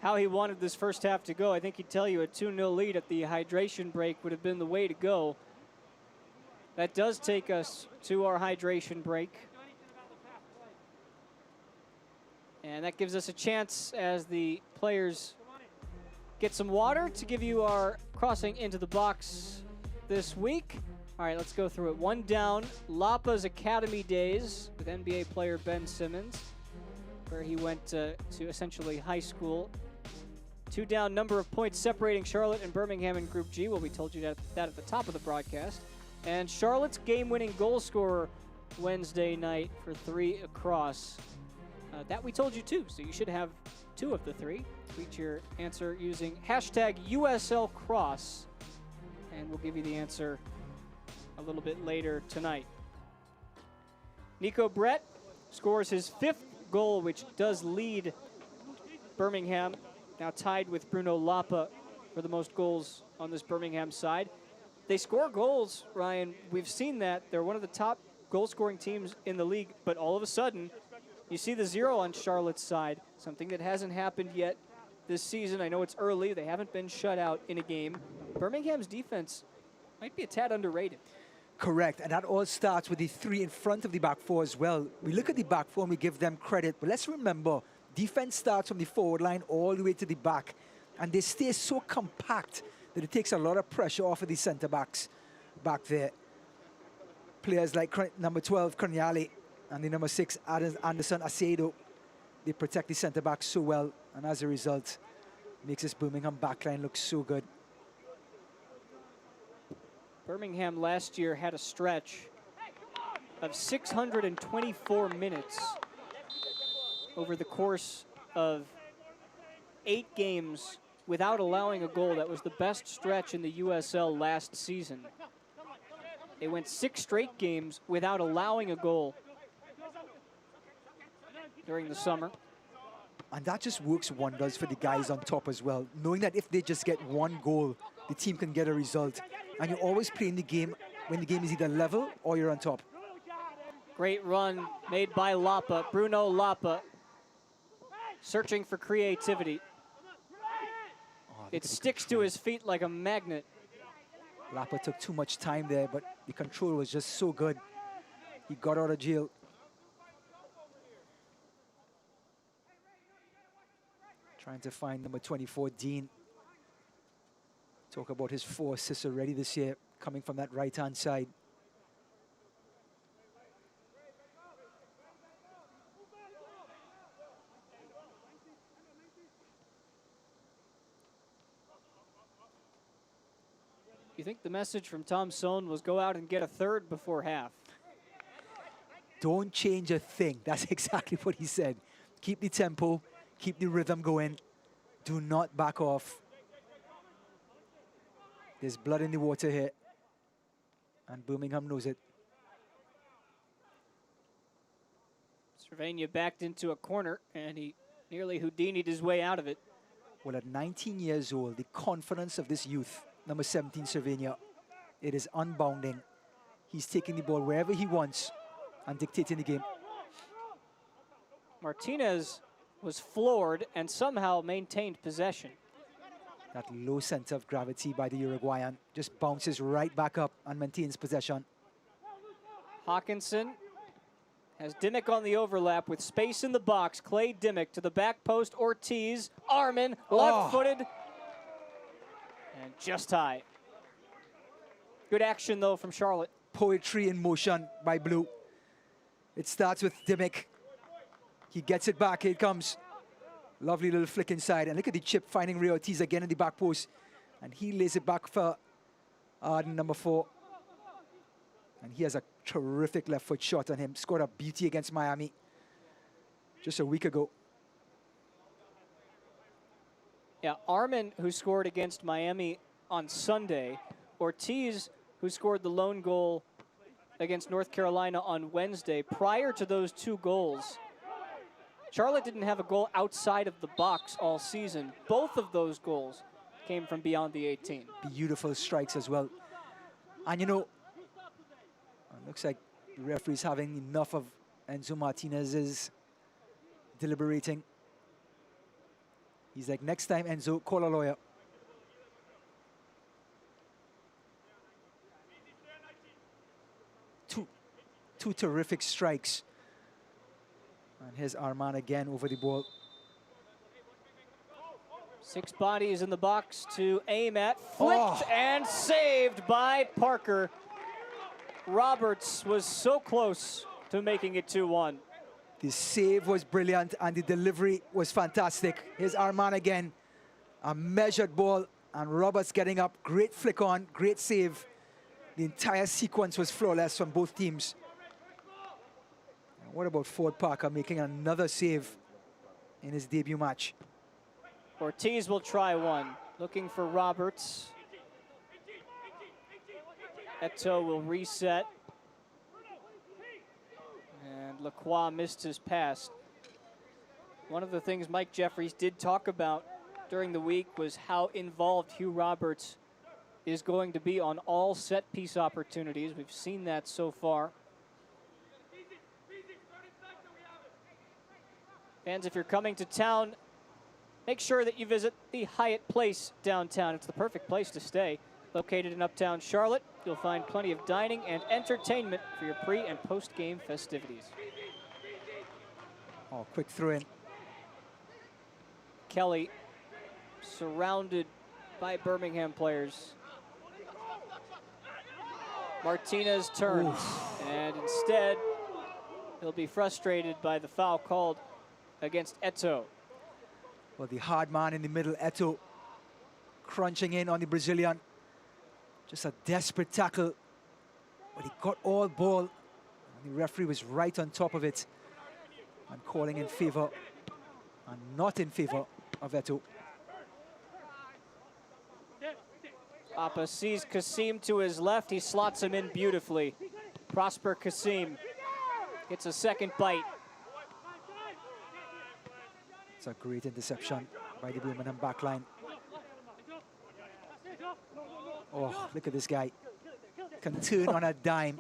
how he wanted this first half to go, I think he'd tell you a 2-0 lead at the hydration break would have been the way to go. That does take us to our hydration break. And that gives us a chance as the players get some water to give you our crossing into the box this week. All right, let's go through it. 1 down, Lapa's Academy days with NBA player Ben Simmons. where he went to essentially high school. 2 down, number of points separating Charlotte and Birmingham in Group G. Well, we told you that at the top of the broadcast. And Charlotte's game-winning goal scorer Wednesday night for 3 across. That we told you too, so you should have 2 of the 3. Tweet your answer using hashtag USLCross, and we'll give you the answer a little bit later tonight. Nico Brett scores his 5th goal, which does lead Birmingham, now tied with Bruno Lapa for the most goals on this Birmingham side. They score goals, Ryan. We've seen that. They're one of the top goal-scoring teams in the league, but all of a sudden, you see the 0 on Charlotte's side, something that hasn't happened yet this season. I know it's early. They haven't been shut out in a game. Birmingham's defense might be a tad underrated. Correct, and that all starts with the 3 in front of the back 4 as well. We look at the back 4 and we give them credit, but let's remember, defense starts from the forward line all the way to the back, and they stay so compact that it takes a lot of pressure off of the center backs back there. Players like number 12, Corniali, and the number 6, Anderson Acedo, they protect the center backs so well, and as a result, makes this Birmingham backline look so good. Birmingham last year had a stretch of 624 minutes over the course of 8 games without allowing a goal. That was the best stretch in the USL last season. They went 6 straight games without allowing a goal during the summer. And that just works wonders for the guys on top as well, knowing that if they just get 1 goal, the team can get a result. And you're always playing the game when the game is either level or you're on top. Great run made by Lapa, Bruno Lapa, searching for creativity. It sticks to his feet like a magnet. Lapa took too much time there, but the control was just so good. He got out of jail. Trying to find number 24, Dean. Talk about his 4 assists already this year, coming from that right-hand side. You think the message from Tom Sohn was go out and get a 3rd before half? Don't change a thing. That's exactly what he said. Keep the tempo, keep the rhythm going. Do not back off. There's blood in the water here, and Birmingham knows it. Cervania backed into a corner, and he nearly Houdini'd his way out of it. Well, at 19 years old, the confidence of this youth, number 17, Cervania, it is unbounding. He's taking the ball wherever he wants and dictating the game. Martinez was floored and somehow maintained possession. That low center of gravity by the Uruguayan just bounces right back up and maintains possession. Hawkinson has Dimmick on the overlap with space in the box. Clay Dimmick to the back post. Ortiz, Armin, left-footed, and just high. Good action, though, from Charlotte. Poetry in motion by Blue. It starts with Dimmick. He gets it back. Here it comes. Lovely little flick inside. And look at the chip finding Ray Ortiz again in the back post. And he lays it back for Arden, number 4. And he has a terrific left foot shot on him. Scored a beauty against Miami just a week ago. Yeah, Armin, who scored against Miami on Sunday. Ortiz, who scored the lone goal against North Carolina on Wednesday. Prior to those 2 goals, Charlotte didn't have a goal outside of the box all season. Both of those goals came from beyond the 18. Beautiful strikes as well. And you know, it looks like the referee's having enough of Enzo Martinez's deliberating. He's like, next time, Enzo, call a lawyer. Two terrific strikes. And here's Arman again over the ball. 6 bodies in the box to aim at. Flicked and saved by Parker. Roberts was so close to making it 2-1. The save was brilliant and the delivery was fantastic. Here's Arman again. A measured ball and Roberts getting up. Great flick on, great save. The entire sequence was flawless from both teams. And what about Ford Parker making another save in his debut match? Ortiz will try one, looking for Roberts. Eto'o will reset. And Lacroix missed his pass. One of the things Mike Jeffries did talk about during the week was how involved Hugh Roberts is going to be on all set-piece opportunities. We've seen that so far. Fans, if you're coming to town, make sure that you visit the Hyatt Place downtown. It's the perfect place to stay. Located in Uptown Charlotte, you'll find plenty of dining and entertainment for your pre- and post-game festivities. Oh, quick throw in. Kelly surrounded by Birmingham players. Martinez turns, and instead, he'll be frustrated by the foul called against Eto'o. Well, the hard man in the middle, Eto'o, crunching in on the Brazilian. Just a desperate tackle, but he got all ball. And the referee was right on top of it and calling in favor and not in favor of Eto'o. Appa sees Kasim to his left. He slots him in beautifully. Prosper Kasim gets a second bite. It's a great interception by the Birmingham backline. Oh, look at this guy. Can turn on a dime.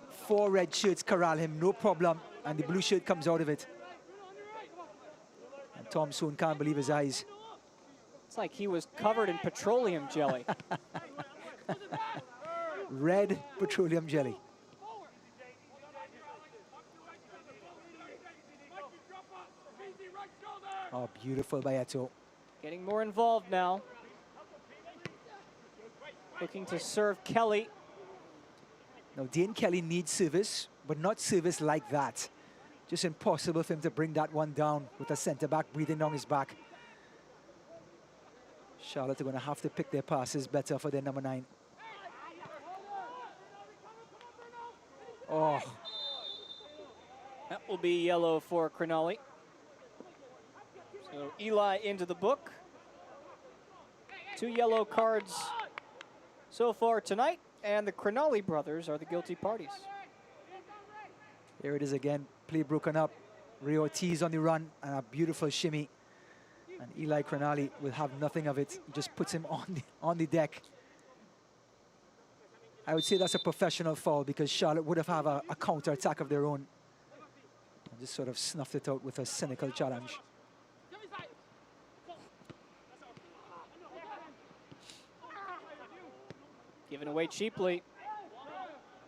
4 red shirts corral him, no problem. And the blue shirt comes out of it. And Tom Soon can't believe his eyes. It's like he was covered in petroleum jelly. Red petroleum jelly. Oh, beautiful by Eto'o. Getting more involved now. Looking to serve Kelly. Now, Dane Kelly needs service, but not service like that. Just impossible for him to bring that one down with a centre-back breathing down his back. Charlotte are going to have to pick their passes better for their number 9. Oh. That will be yellow for Crinali. So Eli into the book. 2 yellow cards so far tonight, and the Crinali brothers are the guilty parties. Here it is again, play broken up. Ray Ortiz on the run, and a beautiful shimmy. And Eli Crinali will have nothing of it. He just puts him on the deck. I would say that's a professional foul because Charlotte would have had a counter-attack of their own. And just sort of snuffed it out with a cynical challenge. Given away cheaply.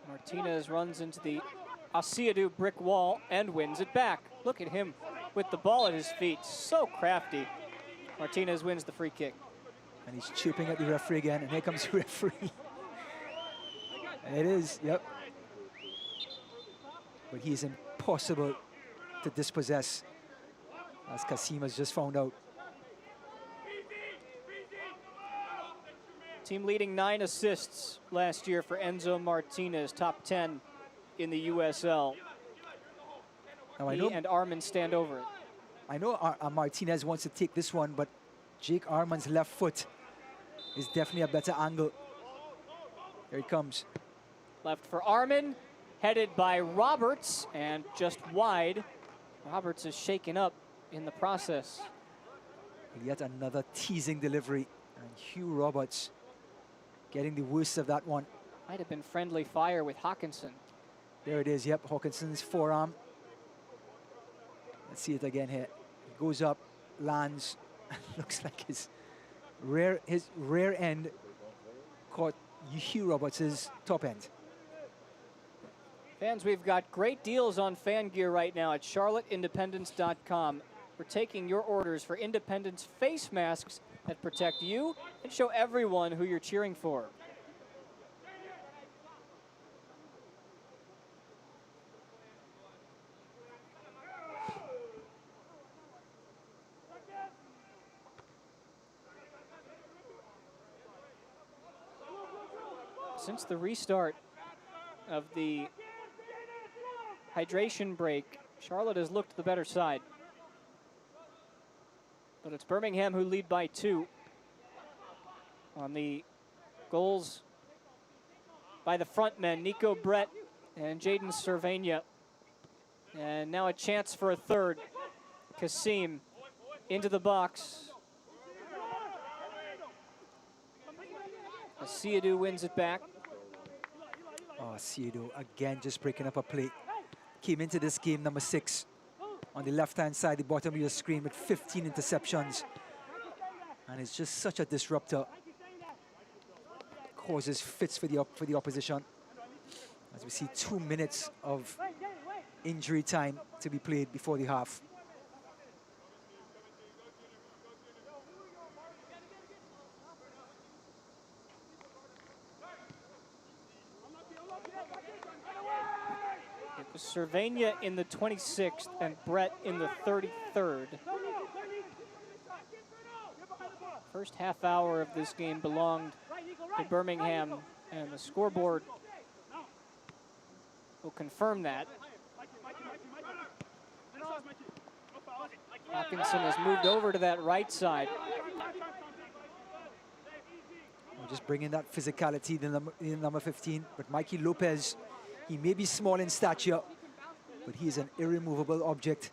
Martinez runs into the Asiadu brick wall and wins it back. Look at him with the ball at his feet. So crafty. Martinez wins the free kick. And he's chirping at the referee again, and here comes the referee. It is, yep. But he is impossible to dispossess, as Kasim has just found out. Team leading 9 assists last year for Enzo Martinez, top 10 in the USL. Now, He and Arman stand over it. I know Martinez wants to take this one, but Jake Arman's left foot is definitely a better angle. Here he comes. Left for Arman, headed by Roberts, and just wide. Roberts is shaken up in the process. Yet another teasing delivery, and Hugh Roberts getting the worst of that one. Might have been friendly fire with Hawkinson. There it is, yep, Hawkinson's forearm. Let's see it again here. He goes up, lands, looks like his rear end caught Hugh Roberts' top end. Fans, we've got great deals on fan gear right now at charlotteindependence.com. We're taking your orders for Independence face masks that protect you and show everyone who you're cheering for. Since the restart of the hydration break, Charlotte has looked the better side. But it's Birmingham who lead by 2 on the goals by the front men, Nico Brett and Jaden Cervania. And now a chance for a third. Kasim into the box. Asiadu wins it back. Oh, Asiadu again just breaking up a play. Came into this game number 6 on the left-hand side, the bottom of your screen, with 15 interceptions. And it's just such a disruptor. Causes fits for the opposition. As we see 2 minutes of injury time to be played before the half. It was Cervania in the 26th and Brett in the 33rd. First half hour of this game belonged to Birmingham, and the scoreboard will confirm that. Hawkinson has moved over to that right side. We're just bringing that physicality in number 15. But Mikey Lopez, he may be small in stature, but he is an irremovable object.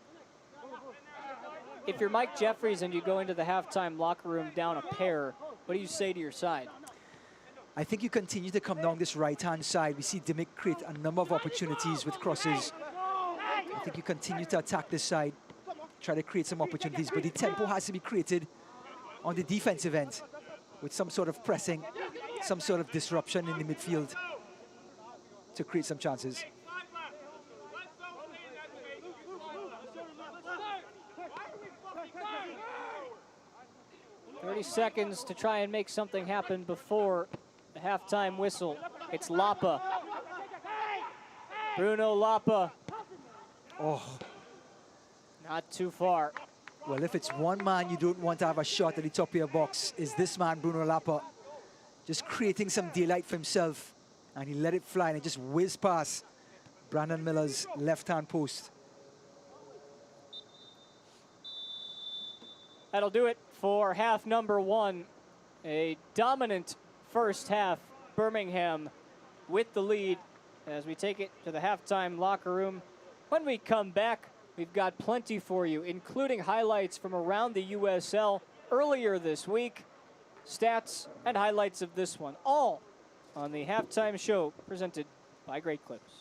If you're Mike Jeffries and you go into the halftime locker room down a pair, what do you say to your side? I think you continue to come down this right-hand side. We see Dimick create a number of opportunities with crosses. I think you continue to attack this side, try to create some opportunities, but the tempo has to be created on the defensive end with some sort of pressing, some sort of disruption in the midfield to create some chances. "30 seconds to try and make something happen before the halftime whistle." It's Lapa. Bruno Lapa. Oh, Not too far. well, if it's one man you don't want to have a shot at the top of your box, is this man, Bruno Lapa, just creating some daylight for himself. And he let it fly and it just whizzed past Brandon Miller's left-hand post. That'll do it for half number 1. A dominant first half. Birmingham with the lead as we take it to the halftime locker room. When we come back, we've got plenty for you, including highlights from around the USL earlier this week, stats and highlights of this one, all on the halftime show presented by Great Clips.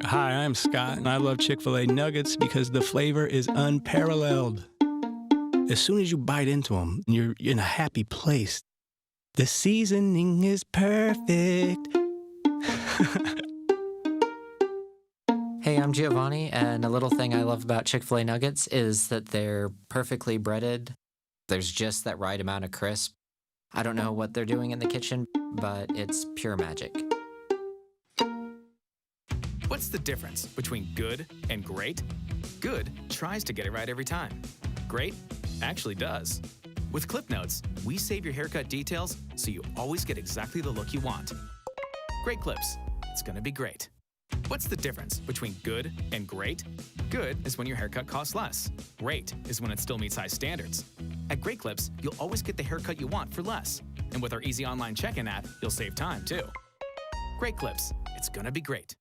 Hi, I'm Scott, and I love Chick-fil-A nuggets because the flavor is unparalleled. As soon as you bite into them, you're in a happy place. The seasoning is perfect. Hey, I'm Giovanni, and a little thing I love about Chick-fil-A nuggets is that they're perfectly breaded. There's just that right amount of crisp. I don't know what they're doing in the kitchen, but it's pure magic. What's the difference between good and great? Good tries to get it right every time. Great actually does. With Clip Notes, we save your haircut details so you always get exactly the look you want. Great Clips. It's gonna be great. What's the difference between good and great? Good is when your haircut costs less. Great is when it still meets high standards. At Great Clips, you'll always get the haircut you want for less. And with our easy online check-in app, you'll save time, too. Great Clips. It's gonna be great.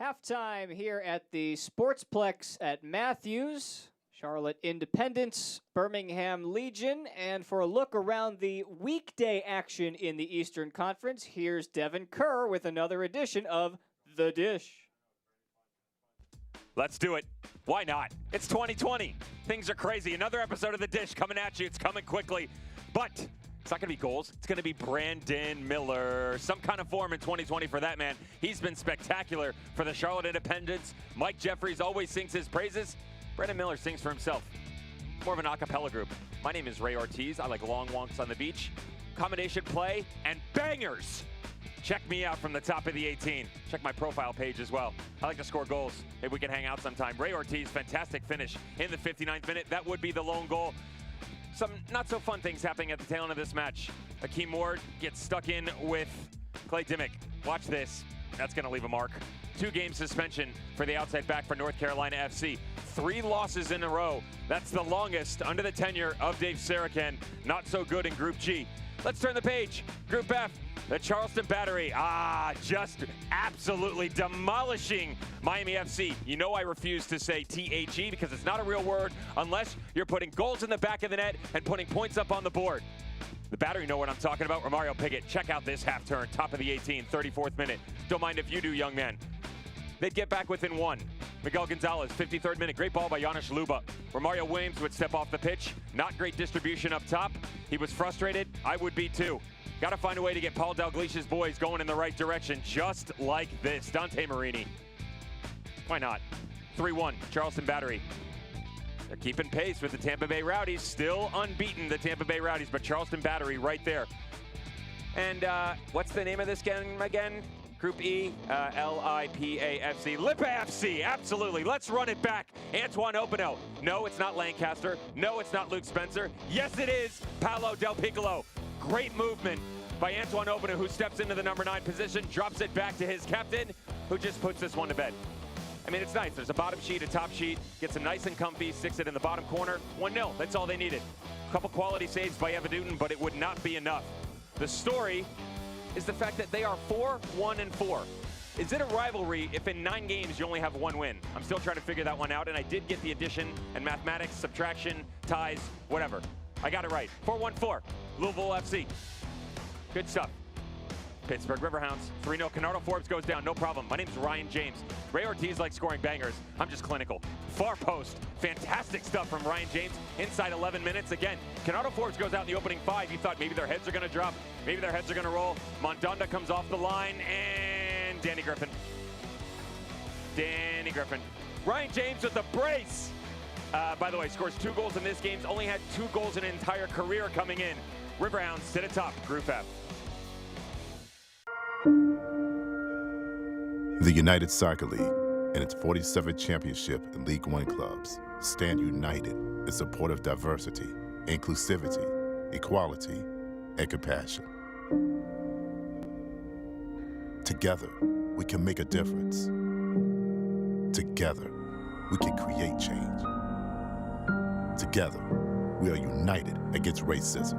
Halftime here at the Sportsplex at Matthews. Charlotte Independence, Birmingham Legion. And for a look around the weekday action in the Eastern Conference, here's Devin Kerr with another edition of The Dish. Let's do it. Why not? It's 2020. Things are crazy. Another episode of The Dish coming at you. It's coming quickly. But it's not going to be goals. It's going to be Brandon Miller. Some kind of form in 2020 for that man. He's been spectacular for the Charlotte Independents. Mike Jeffries always sings his praises. Brandon Miller sings for himself. More of an a cappella group. My name is Ray Ortiz. I like long walks on the beach, combination play, and bangers. Check me out from the top of the 18. Check my profile page as well. I like to score goals. Maybe we can hang out sometime. Ray Ortiz, fantastic finish in the 59th minute. That would be the lone goal. Some not so fun things happening at the tail end of this match. Akeem Ward gets stuck in with Clay Dimmick. Watch this. That's going to leave a mark. 2-game suspension for the outside back for North Carolina FC. 3 losses in a row. That's the longest under the tenure of Dave Saraken. Not so good in Group G. Let's turn the page. Group F. The Charleston Battery, just absolutely demolishing Miami FC. You know I refuse to say THE because it's not a real word unless you're putting goals in the back of the net and putting points up on the board. The Battery know what I'm talking about. Romario Piggott, check out this half turn, top of the 18, 34th minute. Don't mind if you do, young man. They'd get back within 1. Miguel Gonzalez, 53rd minute, great ball by Janusz Luba. Romario Williams would step off the pitch. Not great distribution up top. He was frustrated. I would be too. Got to find a way to get Paul Dalglish's boys going in the right direction, just like this. Dante Marini. Why not? 3-1, Charleston Battery. They're keeping pace with the Tampa Bay Rowdies. Still unbeaten, the Tampa Bay Rowdies, but Charleston Battery right there. And what's the name of this game again? Group E, LIPA-FC. Lipa FC, absolutely. Let's run it back. Antoine Opino. No, it's not Lancaster. No, it's not Luke Spencer. Yes, it is Paolo Del Piccolo. Great movement by Antoine Opino, who steps into the number 9 position, drops it back to his captain, who just puts this one to bed. I mean, it's nice. There's a bottom sheet, a top sheet. Gets it nice and comfy, sticks it in the bottom corner. 1-0, that's all they needed. A couple quality saves by Evan Newton, but it would not be enough. The story is the fact that they are 4-1-4. Is it a rivalry if in 9 games you only have 1 win? I'm still trying to figure that one out, and I did get the addition and mathematics, subtraction, ties, whatever. I got it right. 4-1-4. Louisville FC. Good stuff. Pittsburgh Riverhounds. 3-0. Canardo Forbes goes down. No problem. My name's Ryan James. Ray Ortiz likes scoring bangers. I'm just clinical. Far post. Fantastic stuff from Ryan James. Inside 11 minutes. Again, Canardo Forbes goes out in the opening 5. You thought maybe their heads are going to drop. Maybe their heads are going to roll. Mondonda comes off the line. And Danny Griffin. Ryan James with the brace. By the way, scores 2 goals in this game. Only had 2 goals in an entire career coming in. Riverhounds to the top, Group F. The United Soccer League and its 47th championship in League One clubs stand united in support of diversity, inclusivity, equality, and compassion. Together, we can make a difference. Together, we can create change. Together, we are united against racism.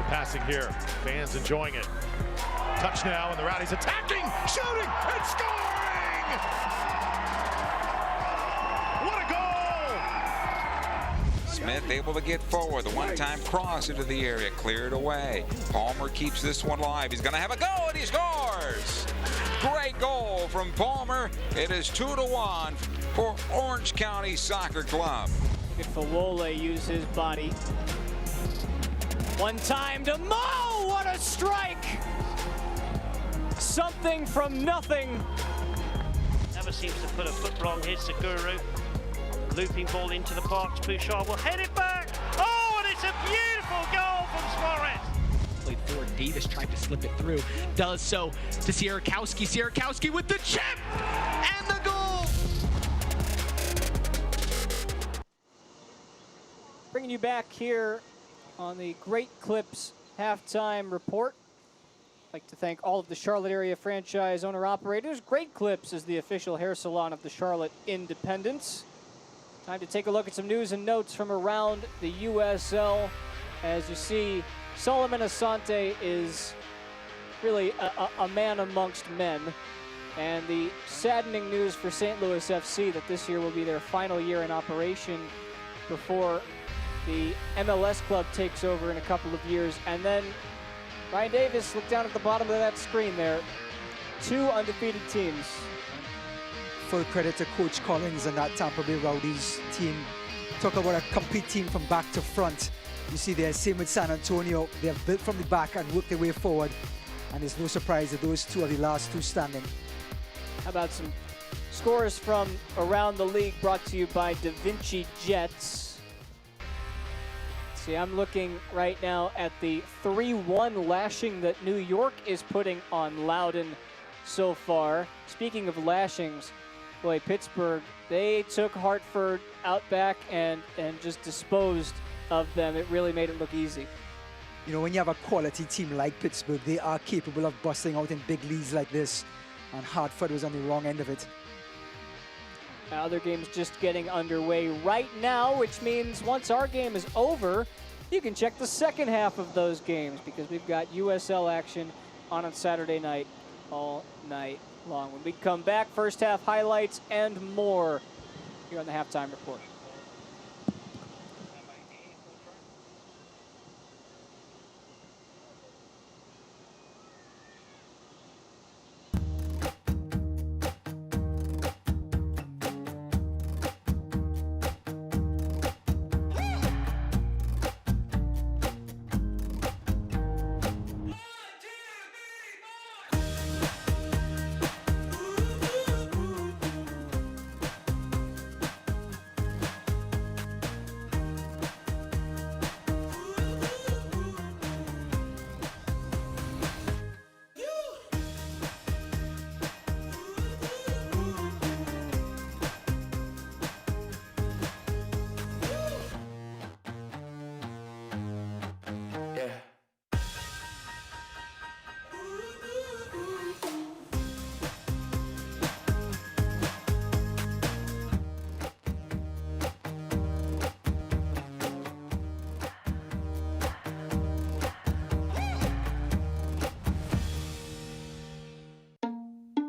Passing here, fans enjoying it. Touch now, and the Rowdies attacking, shooting, and scoring! What a goal! Smith able to get forward, the one-time cross into the area, cleared away. Palmer keeps this one live. He's going to have a go, and he scores! Great goal from Palmer. It is 2-1 for Orange County Soccer Club. Look at Fawole use his body. One time to Mo! What a strike! something from nothing. Never seems to put a foot wrong. Here's Seguru. Looping ball into the box. Bouchard will head it back. Oh, and it's a beautiful goal from Suarez. Played forward. Davis tried to slip it through. Does so to Sierakowski. Sierakowski with the chip and the goal. Bringing you back here on the Great Clips halftime report. I'd like to thank all of the Charlotte area franchise owner-operators. Great Clips is the official hair salon of the Charlotte Independents. Time to take a look at some news and notes from around the USL. As you see, Solomon Asante is really a man amongst men. And the saddening news for St. Louis FC that this year will be their final year in operation before the MLS club takes over in a couple of years. And then Ryan Davis, look down at the bottom of that screen there. 2 undefeated teams. Full credit to Coach Collins and that Tampa Bay Rowdies team. Talk about a complete team from back to front. You see there, same with San Antonio. They have built from the back and worked their way forward. And it's no surprise that those 2 are the last 2 standing. How about some scores from around the league brought to you by Da Vinci Jets. See, I'm looking right now at the 3-1 lashing that New York is putting on Loudoun so far. Speaking of lashings, boy, Pittsburgh, they took Hartford out back and just disposed of them. It really made it look easy. You know, when you have a quality team like Pittsburgh, they are capable of busting out in big leads like this. And Hartford was on the wrong end of it. Other games just getting underway right now, which means once our game is over, you can check the second half of those games because we've got USL action on Saturday night all night long. When we come back, first half highlights and more here on the Halftime Report.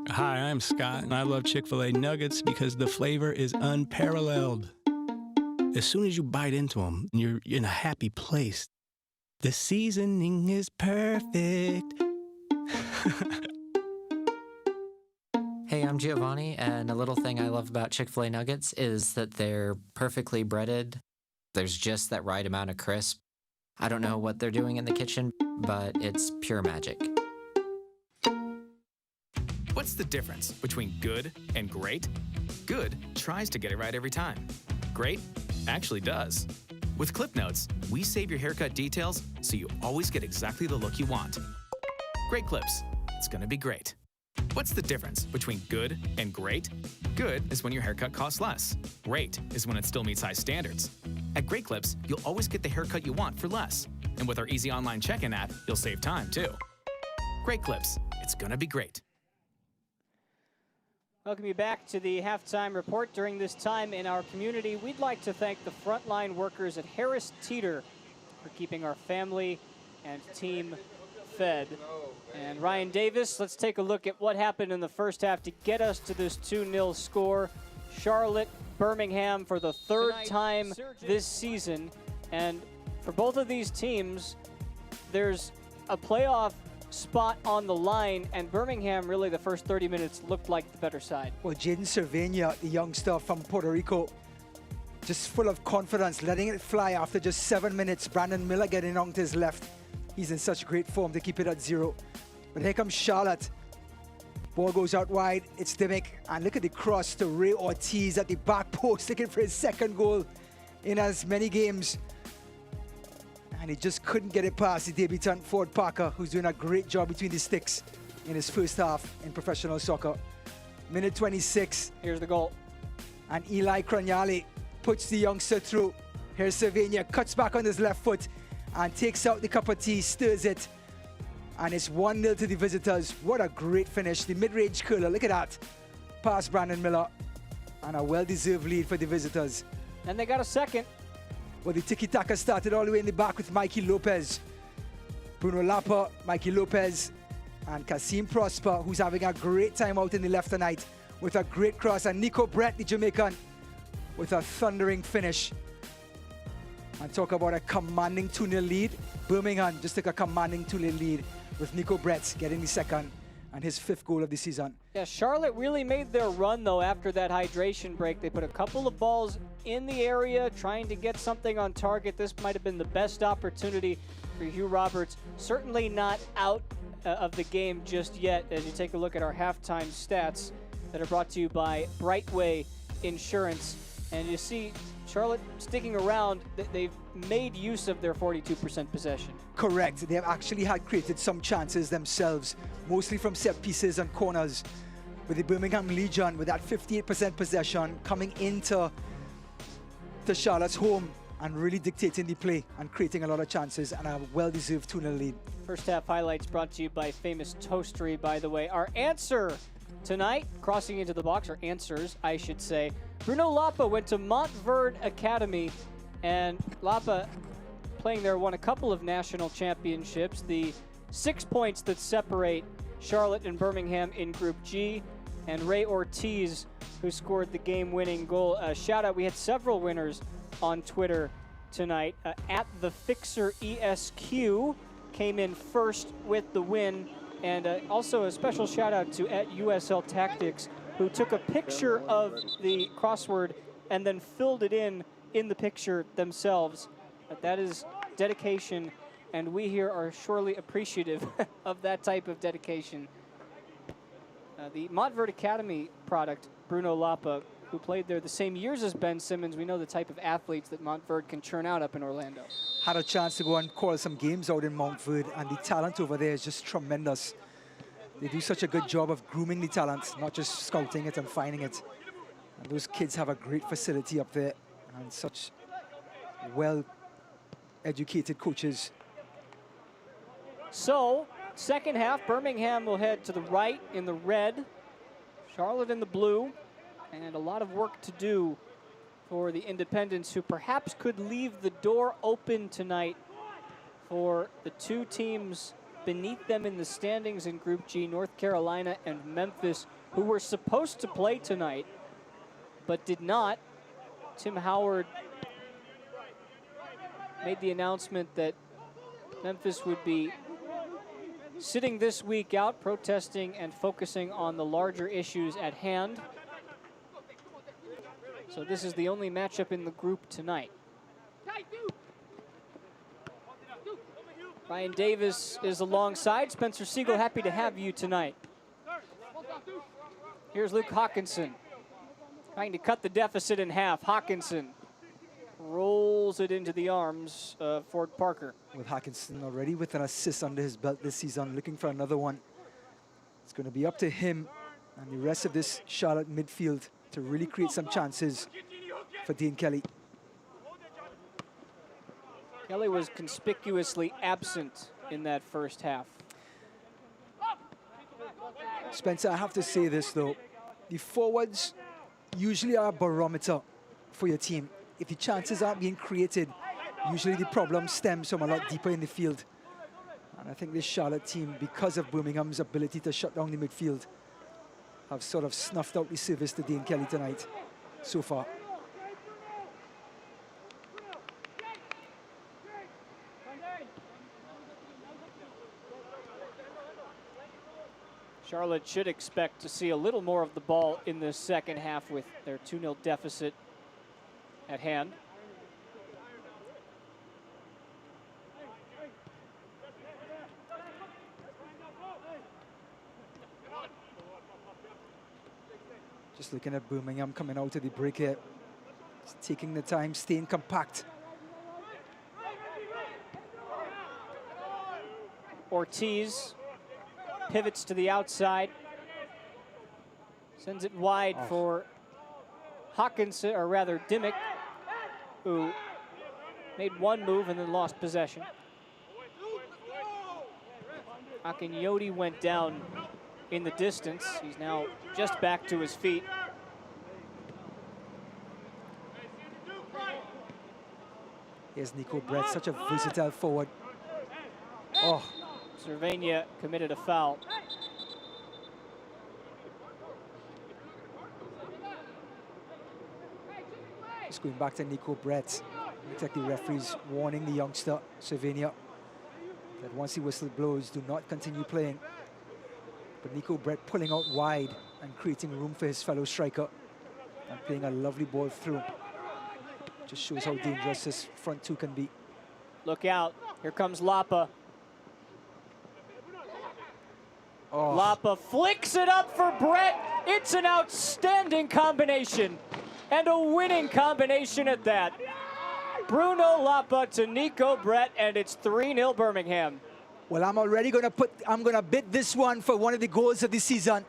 Hi, I'm Scott, and I love Chick-fil-A nuggets because the flavor is unparalleled. As soon as you bite into them, you're in a happy place. The seasoning is perfect. Hey, I'm Giovanni, and a little thing I love about Chick-fil-A nuggets is that they're perfectly breaded. There's just that right amount of crisp. I don't know what they're doing in the kitchen, but it's pure magic. What's the difference between good and great? Good tries to get it right every time. Great actually does. With Clip Notes, we save your haircut details so you always get exactly the look you want. Great Clips. It's gonna be great. What's the difference between good and great? Good is when your haircut costs less. Great is when it still meets high standards. At Great Clips, you'll always get the haircut you want for less. And with our easy online check-in app, you'll save time too. Great Clips. It's gonna be great. Welcome you back to the Halftime Report. During this time in our community, we'd like to thank the frontline workers at Harris Teeter for keeping our family and team fed. And Ryan Davis, let's take a look at what happened in the first half to get us to this 2-0 score. Charlotte, Birmingham for the third time this season. And for both of these teams, there's a playoff spot on the line, and Birmingham really the first 30 minutes looked like the better side. Well, Jaden Cervenia, the youngster from Puerto Rico, just full of confidence, letting it fly after just 7 minutes. Brandon Miller getting on to his left. He's in such great form to keep it at 0. But here comes Charlotte. Ball goes out wide. It's Dimick. And look at the cross to Ray Ortiz at the back post, looking for his second goal in as many games. And he just couldn't get it past the debutant Ford Parker, who's doing a great job between the sticks in his first half in professional soccer. Minute 26. Here's the goal. And Eli Craniale puts the youngster through. Here's Cervenia, cuts back on his left foot and takes out the cup of tea, stirs it. And it's 1-0 to the visitors. What a great finish. The mid-range curler, look at that. Past Brandon Miller. And a well-deserved lead for the visitors. And they got a second. Well, the tiki-taka started all the way in the back with Mikey Lopez. Bruno Lapa, Mikey Lopez, and Kasim Prosper, who's having a great time out in the left tonight with a great cross. And Nico Brett, the Jamaican, with a thundering finish. And talk about a commanding 2-0 lead. Birmingham just took a commanding 2-0 lead with Nico Brett getting the second and his 5th goal of the season. Yeah, Charlotte really made their run, though, after that hydration break. They put a couple of balls in the area, trying to get something on target. This might have been the best opportunity for Hugh Roberts. Certainly not out of the game just yet, as you take a look at our halftime stats that are brought to you by Brightway Insurance. And you see Charlotte sticking around. They've made use of their 42% possession. Correct. They have actually had created some chances themselves, mostly from set pieces and corners. With the Birmingham Legion, with that 58% possession coming into Charlotte's home and really dictating the play and creating a lot of chances, and a well-deserved 2-0 lead. First half highlights brought to you by Famous Toastery, by the way. Our answer tonight, crossing into the box, or answers, I should say. Bruno Lapa went to Montverde Academy, and Lapa, playing there, won a couple of national championships. The 6 points that separate Charlotte and Birmingham in Group G, and Ray Ortiz, who scored the game-winning goal. Shout out, we had several winners on Twitter tonight. At the Fixer ESQ came in first with the win, and also a special shout out to at USL Tactics, who took a picture of the crossword and then filled it in the picture themselves. That is dedication, and we here are surely appreciative of that type of dedication. The Montverde Academy product, Bruno Lapa, who played there the same years as Ben Simmons. We know the type of athletes that Montverde can churn out up in Orlando. Had a chance to go and call some games out in Montverde, and the talent over there is just tremendous. They do such a good job of grooming the talent, not just scouting it and finding it. And those kids have a great facility up there and such well-educated coaches. So, second half, Birmingham will head to the right in the red, Charlotte in the blue, and a lot of work to do for the Independents, who perhaps could leave the door open tonight for the two teams beneath them in the standings in Group G, North Carolina and Memphis, who were supposed to play tonight, but did not. Tim Howard made the announcement that Memphis would be sitting this week out, protesting and focusing on the larger issues at hand. So this is the only matchup in the group tonight. Ryan Davis is alongside. Spencer Siegel, happy to have you tonight. Here's Luke Hawkinson, trying to cut the deficit in half. Hawkinson rolls it into the arms of Ford Parker. With Hawkinson already with an assist under his belt this season, looking for another one. It's going to be up to him and the rest of this Charlotte midfield to really create some chances for Dean Kelly. Kelly was conspicuously absent in that first half. Spencer, I have to say this though. The forwards usually are a barometer for your team. If the chances aren't being created, usually the problem stems from a lot deeper in the field. And I think this Charlotte team, because of Birmingham's ability to shut down the midfield, have sort of snuffed out the service to Dean Kelly tonight so far. Charlotte should expect to see a little more of the ball in the second half with their 2-0 deficit at hand. Just looking at Birmingham coming out of the break here. Just taking the time, staying compact. Ortiz pivots to the outside. Sends it wide for Hawkinson, or rather Dimmick, who made one move and then lost possession. Akinyoti went down in the distance. He's now just back to his feet. Here's Nico Brett, such a versatile forward. Oh, Cervenia committed a foul. just going back to Nico Brett. Looks like the referee's warning the youngster, Cervenia, that once the whistle blows, do not continue playing. But Nico Brett pulling out wide and creating room for his fellow striker and playing a lovely ball through. Just shows how dangerous this front two can be. Look out, here comes Lapa. Oh. Lapa flicks it up for Brett. It's an outstanding combination and a winning combination at that. Bruno Lapa to Nico Brett, and it's 3-0 Birmingham. Well, I'm already I'm gonna bid this one for one of the goals of the season.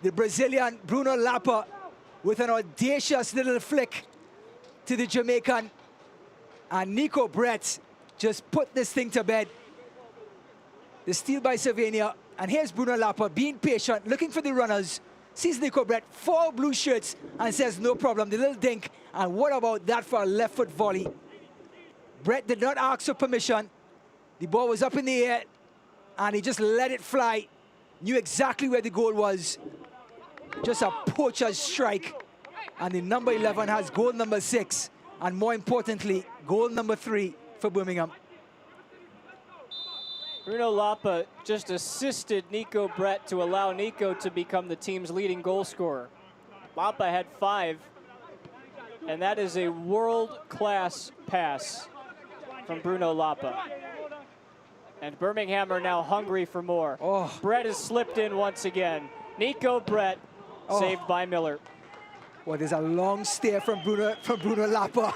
The Brazilian Bruno Lapa with an audacious little flick to the Jamaican. And Nico Brett just put this thing to bed. The steal by Cervenia. And here's Bruno Lapa being patient, looking for the runners. Sees Nico Brett, 4 blue shirts, and says, no problem, the little dink. And what about that for a left foot volley? Brett did not ask for permission. The ball was up in the air, and he just let it fly. Knew exactly where the goal was. Just a poacher's strike. And the number 11 has goal number 6. And more importantly, goal number 3 for Birmingham. Bruno Lapa just assisted Nico Brett to allow Nico to become the team's leading goal scorer. Lapa had 5, and that is a world-class pass from Bruno Lapa. And Birmingham are now hungry for more. Oh. Brett has slipped in once again. Nico Brett saved by Miller. Well, there's a long stare from Bruno Lapa,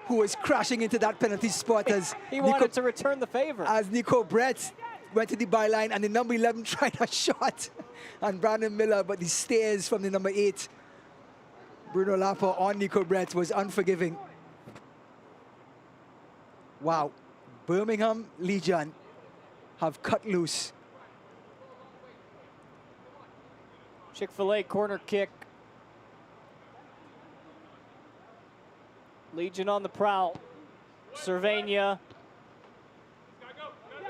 who was crashing into that penalty spot as he wanted to return the favor. As Nico Brett went to the byline and the number 11 tried a shot on Brandon Miller, but the stares from the number 8, Bruno Lapa, on Nico Brett was unforgiving. Wow, Birmingham Legion have cut loose. Chick-fil-A corner kick. Legion on the prowl. Cervenia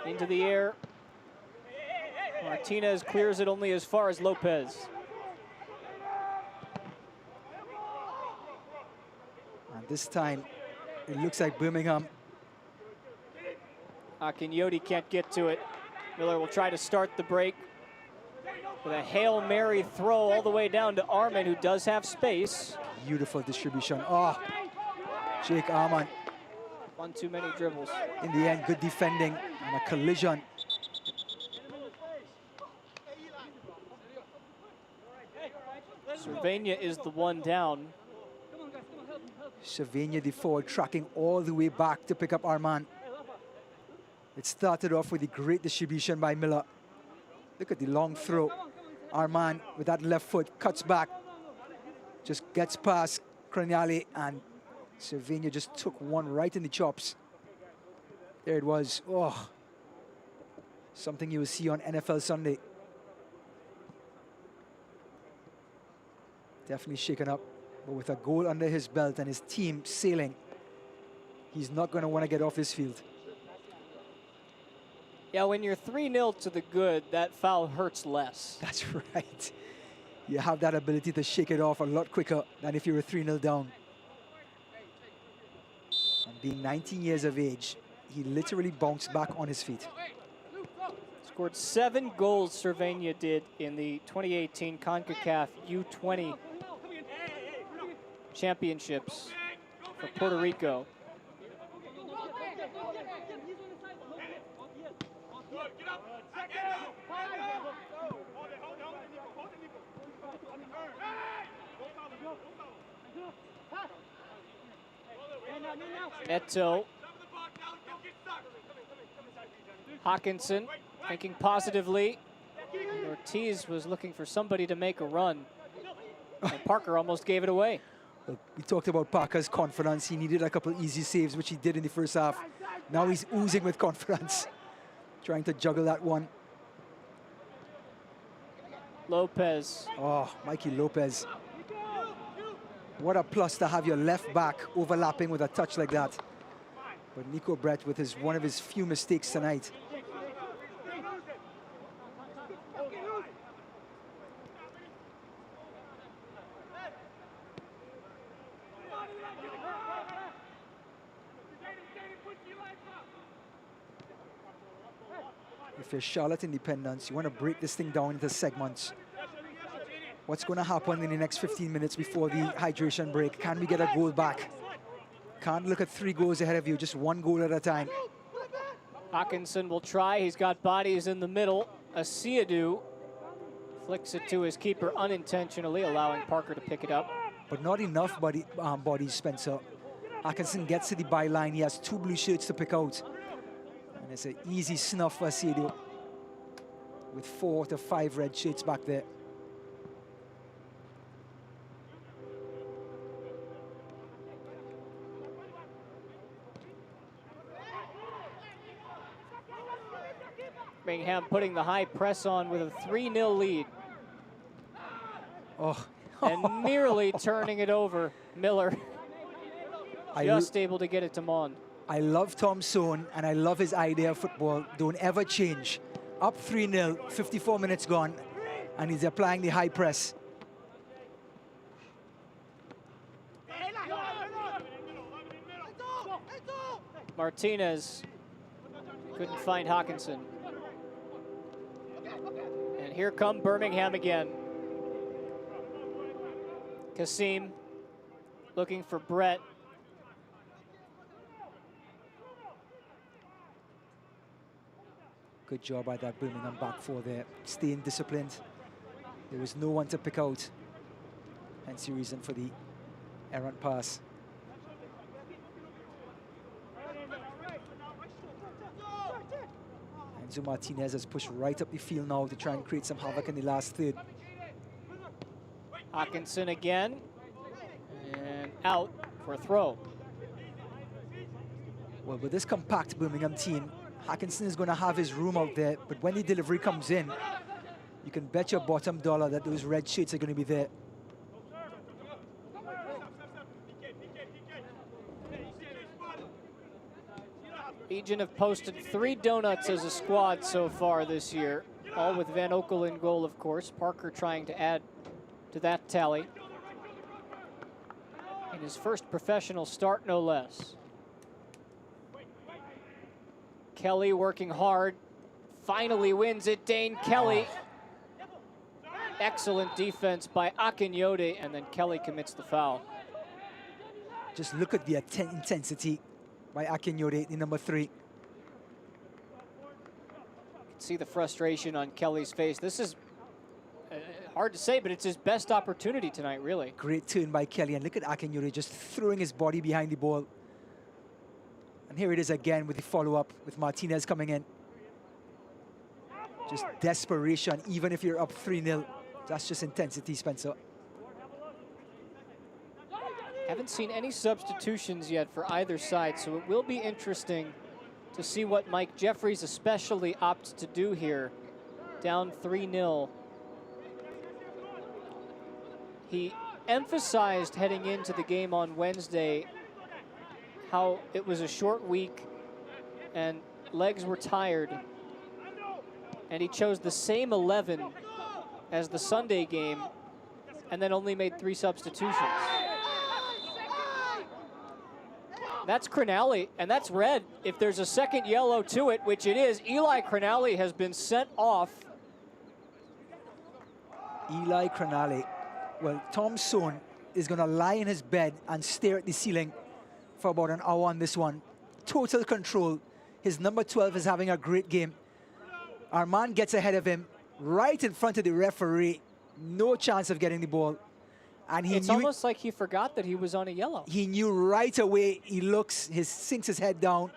into the air. Martinez clears it only as far as Lopez. And this time, it looks like Birmingham. Akinyoti can't get to it. Miller will try to start the break with a Hail Mary throw all the way down to Arman, who does have space. Beautiful distribution. Oh, Jake Arman. One too many dribbles. In the end, good defending and a collision. Cervenia is the one down. Cervenia, the forward, tracking all the way back to pick up Arman. It started off with a great distribution by Miller. Look at the long throw. Arman with that left foot cuts back, just gets past Craniale, and Cervenia just took one right in the chops. There it was. Oh, something you will see on NFL Sunday. Definitely shaken up, but with a goal under his belt and his team sailing, he's not going to want to get off this field. Yeah, when you're 3-0 to the good, that foul hurts less. That's right. You have that ability to shake it off a lot quicker than if you were 3-0 down. And being 19 years of age, he literally bounced back on his feet. Scored 7 goals, Cervenia did, in the 2018 CONCACAF U20 championships for Puerto Rico. Neto. Hawkinson thinking positively. And Ortiz was looking for somebody to make a run. And Parker almost gave it away. Well, we talked about Parker's confidence. He needed a couple easy saves, which he did in the first half. Now he's oozing with confidence, trying to juggle that one. Lopez. Oh, Mikey Lopez. What a plus to have your left back overlapping with a touch like that. But Nico Brett with one of his few mistakes tonight. If you're Charlotte Independence, you want to break this thing down into segments. What's going to happen in the next 15 minutes before the hydration break? Can we get a goal back? Can't look at 3 goals ahead of you, just 1 goal at a time. Hawkinson will try. He's got bodies in the middle. Asiadu flicks it to his keeper unintentionally, allowing Parker to pick it up. But not enough bodies, Spencer. Hawkinson gets to the byline. He has 2 blue shirts to pick out. And it's an easy snuff for Asiadu with 4 to 5 red shirts back there. Birmingham putting the high press on with a 3-0 lead. Oh. And nearly turning it over. Miller just able to get it to Mon. I love Tom Sohn, and I love his idea of football. Don't ever change. Up 3-0, 54 minutes gone, and he's applying the high press. Martinez couldn't find Hawkinson. And here come Birmingham again. Kasim looking for Brett. Good job by that Birmingham back four there, staying disciplined. There was no one to pick out. Hence the reason for the errant pass. Enzo Martinez has pushed right up the field now to try and create some havoc in the last third. Hawkinson again, and out for a throw. Well, with this compact Birmingham team, Hawkinson is going to have his room out there, but when the delivery comes in, you can bet your bottom dollar that those red shirts are going to be there. Legion have posted 3 donuts as a squad so far this year, all with Van Oekel in goal, of course. Parker trying to add to that tally in his first professional start, no less. Kelly working hard, finally wins it. Dane Kelly. Excellent defense by Akinyode, and then Kelly commits the foul. Just look at the intensity by Akinyode, the number 3. You can see the frustration on Kelly's face. This is hard to say, but it's his best opportunity tonight, really. Great turn by Kelly, and look at Akinyode just throwing his body behind the ball. And here it is again with the follow-up with Martinez coming in. Just desperation, even if you're up 3-0. That's just intensity, Spencer. Haven't seen any substitutions yet for either side, so it will be interesting to see what Mike Jeffries especially opts to do here. Down 3-0. He emphasized heading into the game on Wednesday how it was a short week and legs were tired. And he chose the same 11 as the Sunday game and then only made 3 substitutions. That's Crinali, and that's red. If there's a second yellow to it, which it is, Eli Crinali has been sent off. Eli Crinali. Well, Tom Sohn is going to lie in his bed and stare at the ceiling for about an hour on this one. Total control. His number 12 is having a great game. Armand gets ahead of him, right in front of the referee. No chance of getting the ball. And he it's knew almost like he forgot that he was on a yellow. he knew right away. He looks, sinks his head down.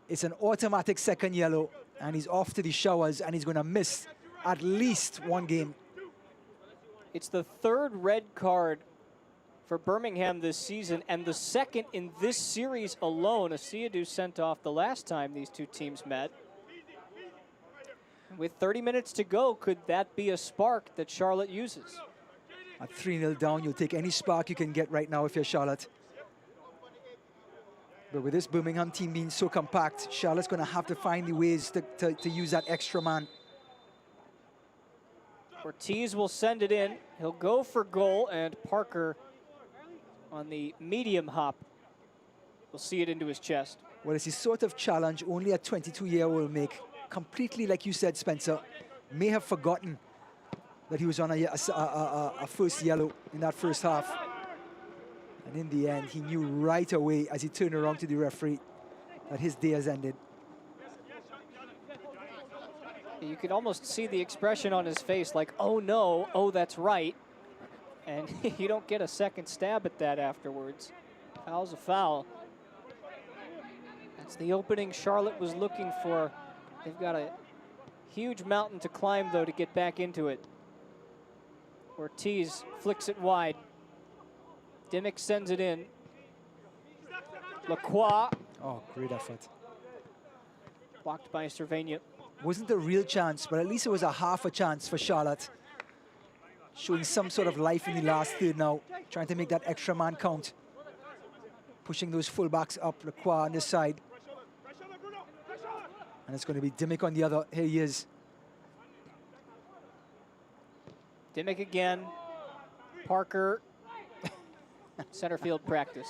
It's an automatic second yellow, and he's off to the showers, and he's going to miss at least one game. It's the third red card for Birmingham this season, and the second in this series alone. Asiadu sent off the last time these two teams met. With 30 minutes to go, could that be a spark that Charlotte uses? At 3-0 down, you'll take any spark you can get right now if you're Charlotte. But with this Birmingham team being so compact, Charlotte's going to have to find the ways to use that extra man. Ortiz will send it in. He'll go for goal, and Parker on the medium hop will see it into his chest. Well, it's the sort of challenge only a 22-year-old will make. Completely, like you said, Spencer, may have forgotten that he was on a first yellow in that first half. And in the end, he knew right away as he turned around to the referee that his day has ended. You could almost see the expression on his face like, oh no, oh that's right. And you don't get a second stab at that afterwards. Foul's a foul. That's the opening Charlotte was looking for. They've got a huge mountain to climb, though, to get back into it. Ortiz flicks it wide. Dimmick sends it in. Lacroix. Oh, great effort. Blocked by Cervenia. Wasn't a real chance, but at least it was a half a chance for Charlotte. Showing some sort of life in the last third now. Trying to make that extra man count. Pushing those fullbacks up. Lacroix on this side. And it's going to be Dimmick on the other. Here he is. Dimmick again. Parker. Center field practice.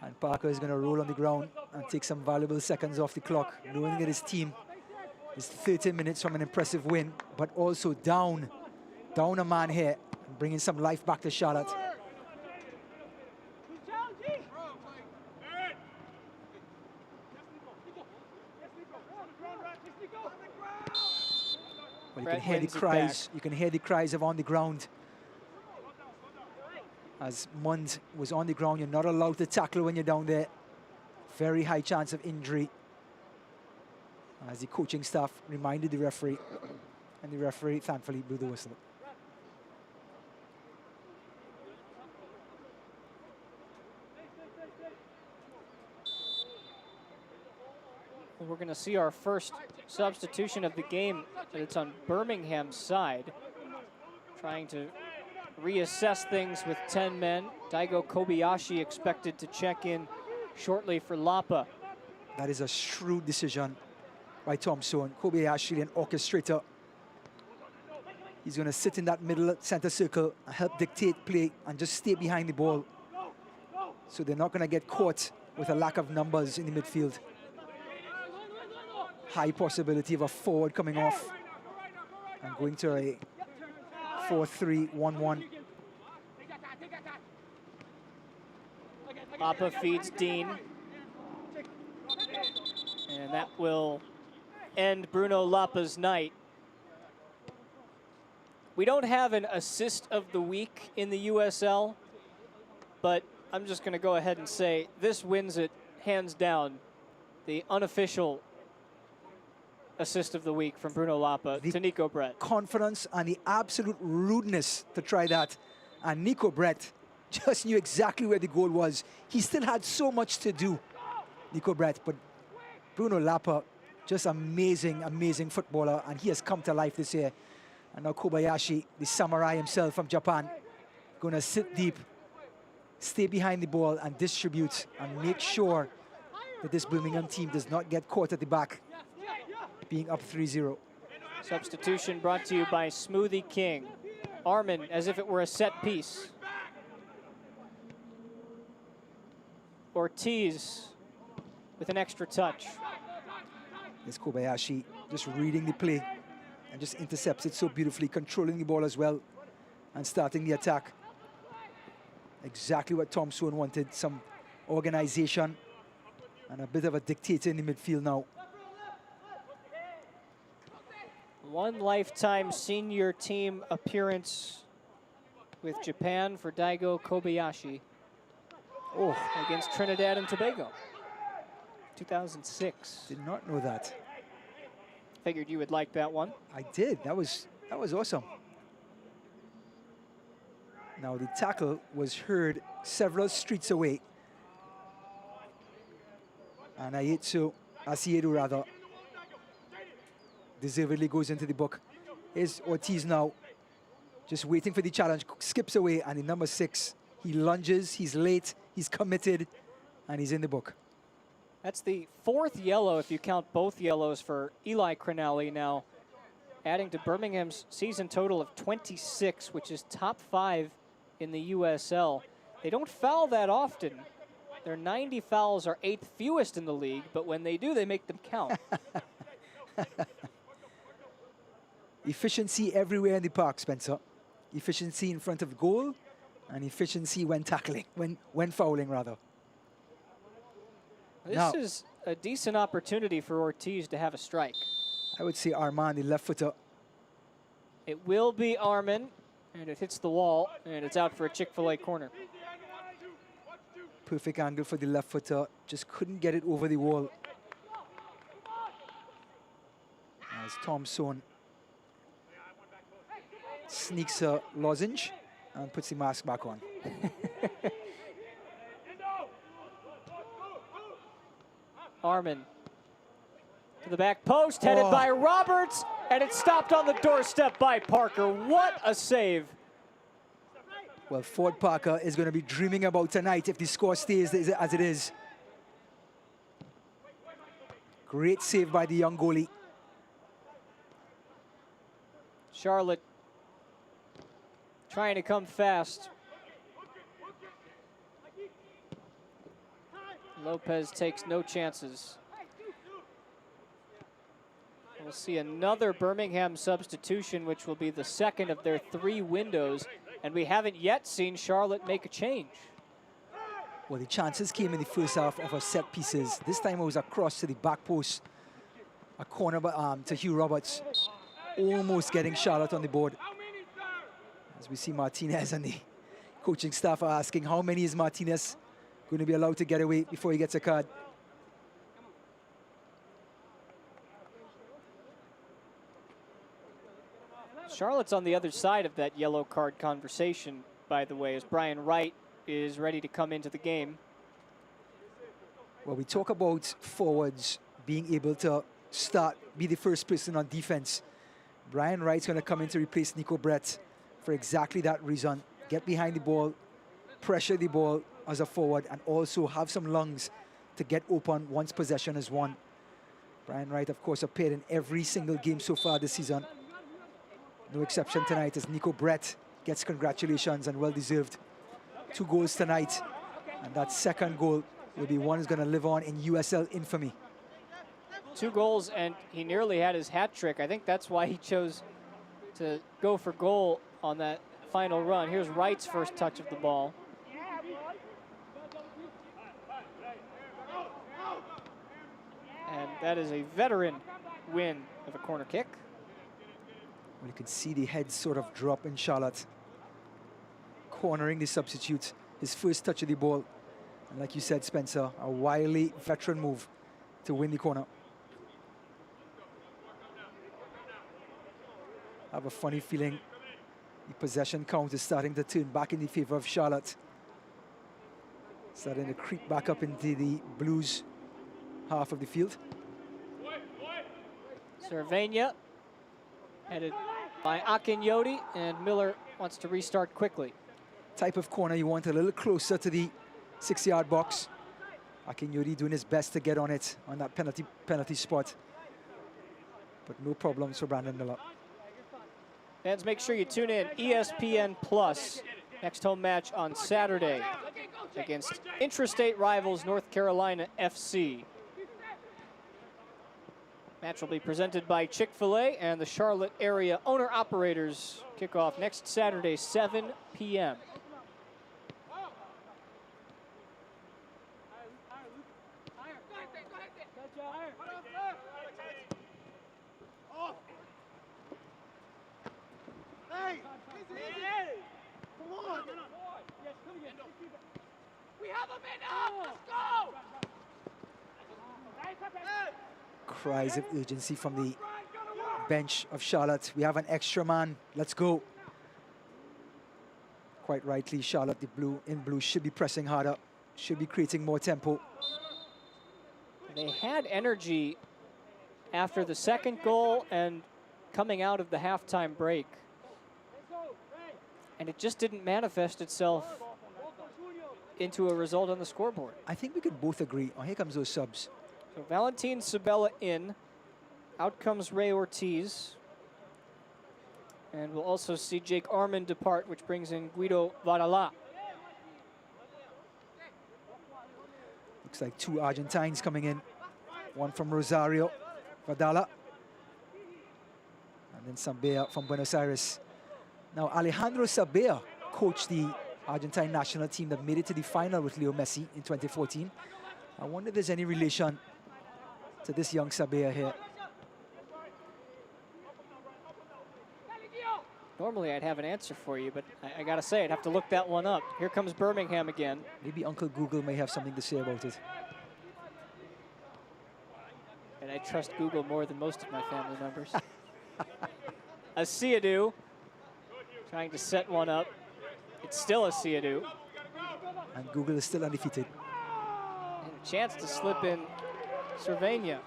And Parker is going to roll on the ground and take some valuable seconds off the clock, knowing that his team is 30 minutes from an impressive win, but also down a man here, and bringing some life back to Charlotte. Well, you can hear the cries. You can hear the cries of on the ground. As Mund was on the ground, you're not allowed to tackle when you're down there. Very high chance of injury. As the coaching staff reminded the referee, and the referee thankfully blew the whistle. We're going to see our first substitution of the game, and it's on Birmingham's side. Trying to reassess things with 10 men. Daigo Kobayashi expected to check in shortly for Lapa. That is a shrewd decision by Thompson. Kobayashi, an orchestrator. He's going to sit in that middle center circle and help dictate play and just stay behind the ball. So they're not going to get caught with a lack of numbers in the midfield. High possibility of a forward coming off and going to a 4-3-1-1. Lapa feeds Dean. And that will end Bruno Lapa's night. We don't have an assist of the week in the USL, but I'm just going to go ahead and say this wins it hands down. The unofficial assist of the week from Bruno Lapa to Nico Brett. Confidence and the absolute rudeness to try that. And Nico Brett just knew exactly where the goal was. He still had so much to do, Nico Brett, but Bruno Lapa, just amazing, amazing footballer, and he has come to life this year. And now Kobayashi, the samurai himself from Japan, going to sit deep, stay behind the ball and distribute and make sure that this Birmingham team does not get caught at the back, being up 3-0. Substitution brought to you by Smoothie King. Armin, as if it were a set piece. Ortiz with an extra touch. This Kobayashi just reading the play and just intercepts it so beautifully, controlling the ball as well and starting the attack. Exactly what Thompson wanted, some organization and a bit of a dictator in the midfield now. One lifetime senior team appearance with Japan for Daigo Kobayashi. Oh, Against Trinidad and Tobago. 2006. did not know that. Figured you would like that one. I did. That was awesome. Now the tackle was heard several streets away. And Asiedu rather, deservedly goes into the book. Here's Ortiz now, just waiting for the challenge, skips away, and the number 6, he lunges, he's late, he's committed, and he's in the book. That's the 4th yellow if you count both yellows for Eli Crinelli now, adding to Birmingham's season total of 26, which is top 5 in the USL. They don't foul that often. Their 90 fouls are 8th fewest in the league, but when they do, they make them count. Efficiency everywhere in the park, Spencer. Efficiency in front of goal, and efficiency when tackling, when fouling rather. This is a decent opportunity for Ortiz to have a strike. I would say Armand, the left footer. It will be Armin, and it hits the wall, and it's out for a Chick-fil-A corner. Perfect angle for the left footer, just couldn't get it over the wall. As Thompson sneaks a lozenge and puts the mask back on. Armin to the back post, headed by Roberts, and it's stopped on the doorstep by Parker. What a save. Well, Ford Parker is going to be dreaming about tonight if the score stays as it is. Great save by the young goalie. Charlotte trying to come fast. Lopez takes no chances. We'll see another Birmingham substitution, which will be the second of their 3 windows, and we haven't yet seen Charlotte make a change. Well, the chances came in the first half of our set pieces. This time it was a cross to the back post, a corner to Hugh Roberts, almost getting Charlotte on the board. As we see Martinez and the coaching staff are asking, how many is Martinez going to be allowed to get away before he gets a card? Charlotte's on the other side of that yellow card conversation, by the way, as Brian Wright is ready to come into the game. Well, we talk about forwards being able to be the first person on defense. Brian Wright's going to come in to replace Nico Brett for exactly that reason. Get behind the ball, pressure the ball as a forward, and also have some lungs to get open once possession is won. Brian Wright, of course, appeared in every single game so far this season. No exception tonight as Nico Brett gets congratulations and well-deserved. 2 goals tonight, and that second goal will be one who's going to live on in USL infamy. 2 goals, and he nearly had his hat trick. I think that's why he chose to go for goal on that final run. Here's Wright's first touch of the ball. And that is a veteran win of a corner kick. Well, you can see the head sort of drop in Charlotte, cornering the substitute. His first touch of the ball. And like you said, Spencer, a wily veteran move to win the corner. I have a funny feeling the possession count is starting to turn back in the favor of Charlotte. Starting to creep back up into the Blues half of the field. Cervenia headed by Akinyodi, and Miller wants to restart quickly. Type of corner you want a little closer to the 6-yard box. Akinyodi doing his best to get on it on that penalty spot. But no problems for Brandon Miller. Fans, make sure you tune in ESPN Plus. Next home match on Saturday against intrastate rivals North Carolina FC. Match will be presented by Chick-fil-A and the Charlotte area owner-operators. Kickoff next Saturday, 7 p.m. Cries of urgency from the bench of Charlotte. We have an extra man. Let's go. Quite rightly, Charlotte, the blue, should be pressing harder, should be creating more tempo. They had energy after the second goal and coming out of the halftime break. And it just didn't manifest itself into a result on the scoreboard. I think we could both agree. Oh, here comes those subs. So Valentin Sabella in. Out comes Ray Ortiz. And we'll also see Jake Armand depart, which brings in Guido Varela. Looks like two Argentines coming in. One from Rosario, Vidala. And then Sabella from Buenos Aires. Now, Alejandro Sabella coached the Argentine national team that made it to the final with Leo Messi in 2014. I wonder if there's any relation to this young Sabella here. Normally I'd have an answer for you, but I gotta say, I'd have to look that one up. Here comes Birmingham again. Maybe Uncle Google may have something to say about it. And I trust Google more than most of my family members. Asiadu trying to set one up. It's still Asiadu. And Google is still undefeated. And a chance to slip in Cervania.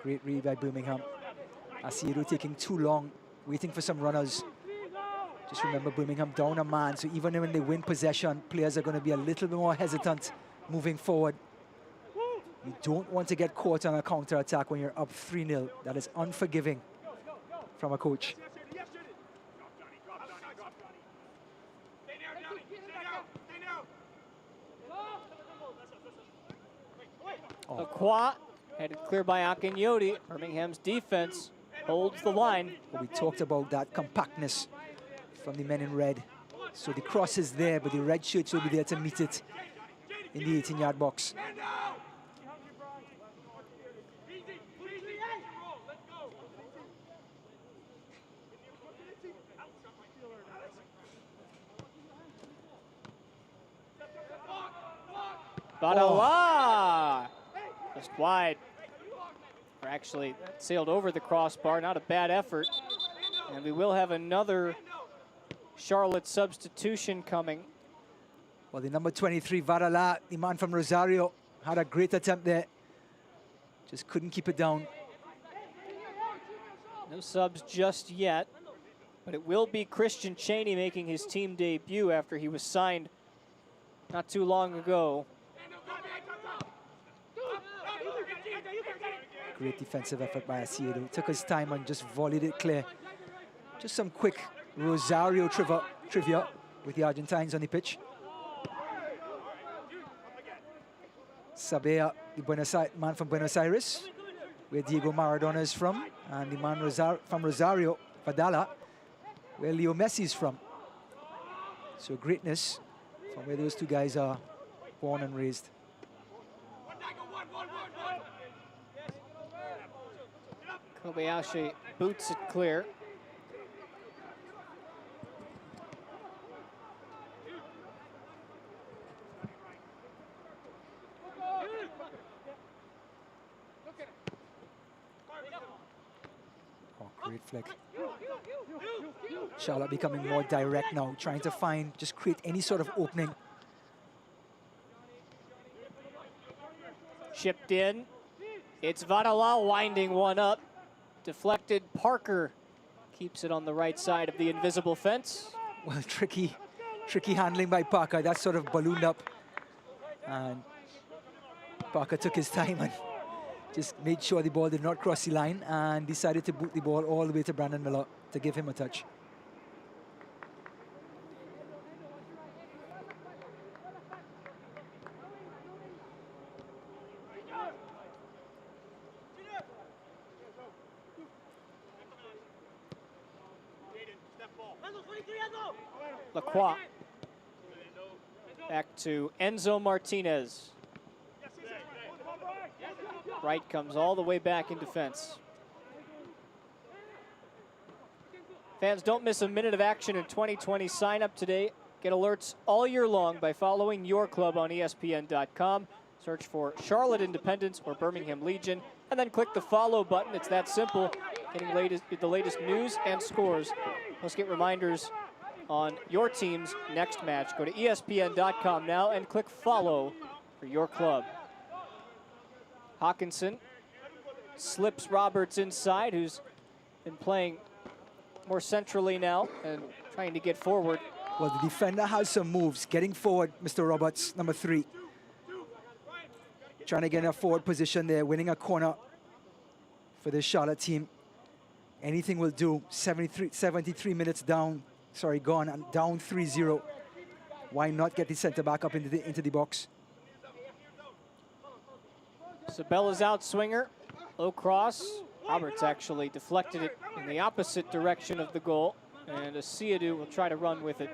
Great read by Birmingham. Asiadu taking too long, waiting for some runners. Just remember, Birmingham down a man, so even when they win possession, players are going to be a little bit more hesitant moving forward. You don't want to get caught on a counter-attack when you're up 3-0. That is unforgiving from a coach. Lacroix headed clear by Akinyoti. Birmingham's defense holds the line. Well, we talked about that compactness from the men in red. So the cross is there, but the red shirts will be there to meet it in the 18-yard box. Badala! Just wide. Or actually, sailed over the crossbar. Not a bad effort. And we will have another Charlotte substitution coming. Well, the number 23, Varela, the man from Rosario, had a great attempt there. Just couldn't keep it down. No subs just yet. But it will be Christian Cheney making his team debut after he was signed not too long ago. Great defensive effort by Asiadu. Took his time and just volleyed it clear. Just some quick Rosario trivia with the Argentines on the pitch. Sabella, the man from Buenos Aires, where Diego Maradona is from, and the man from Rosario, Vidala, where Leo Messi is from. So greatness from where those two guys are born and raised. Kobayashi boots it clear. Oh, great flick. Charlotte becoming more direct now, trying to find, just create any sort of opening. Chipped in. It's Varela winding one up. Deflected. Parker keeps it on the right side of the invisible fence. Well, tricky handling by Parker. That sort of ballooned up. And Parker took his time and just made sure the ball did not cross the line and decided to boot the ball all the way to Brandon Miller to give him a touch. Lacroix. Back to Enzo Martinez. Wright comes all the way back in defense. Fans, don't miss a minute of action in 2020. Sign up today. Get alerts all year long by following your club on ESPN.com. Search for Charlotte Independence or Birmingham Legion, and then click the follow button. It's that simple. Getting the latest news and scores. Let's get reminders on your team's next match. Go to ESPN.com now and click follow for your club. Hawkinson slips Roberts inside, who's been playing more centrally now and trying to get forward. Well, the defender has some moves. Getting forward, Mr. Roberts, number 3. Trying to get in a forward position there, winning a corner for the Charlotte team. Anything will do. 73 minutes down, gone, and down 3-0. Why not get the center back up into the box? Sabella's out swinger, low cross. Roberts actually deflected it in the opposite direction of the goal, and Asiadu will try to run with it.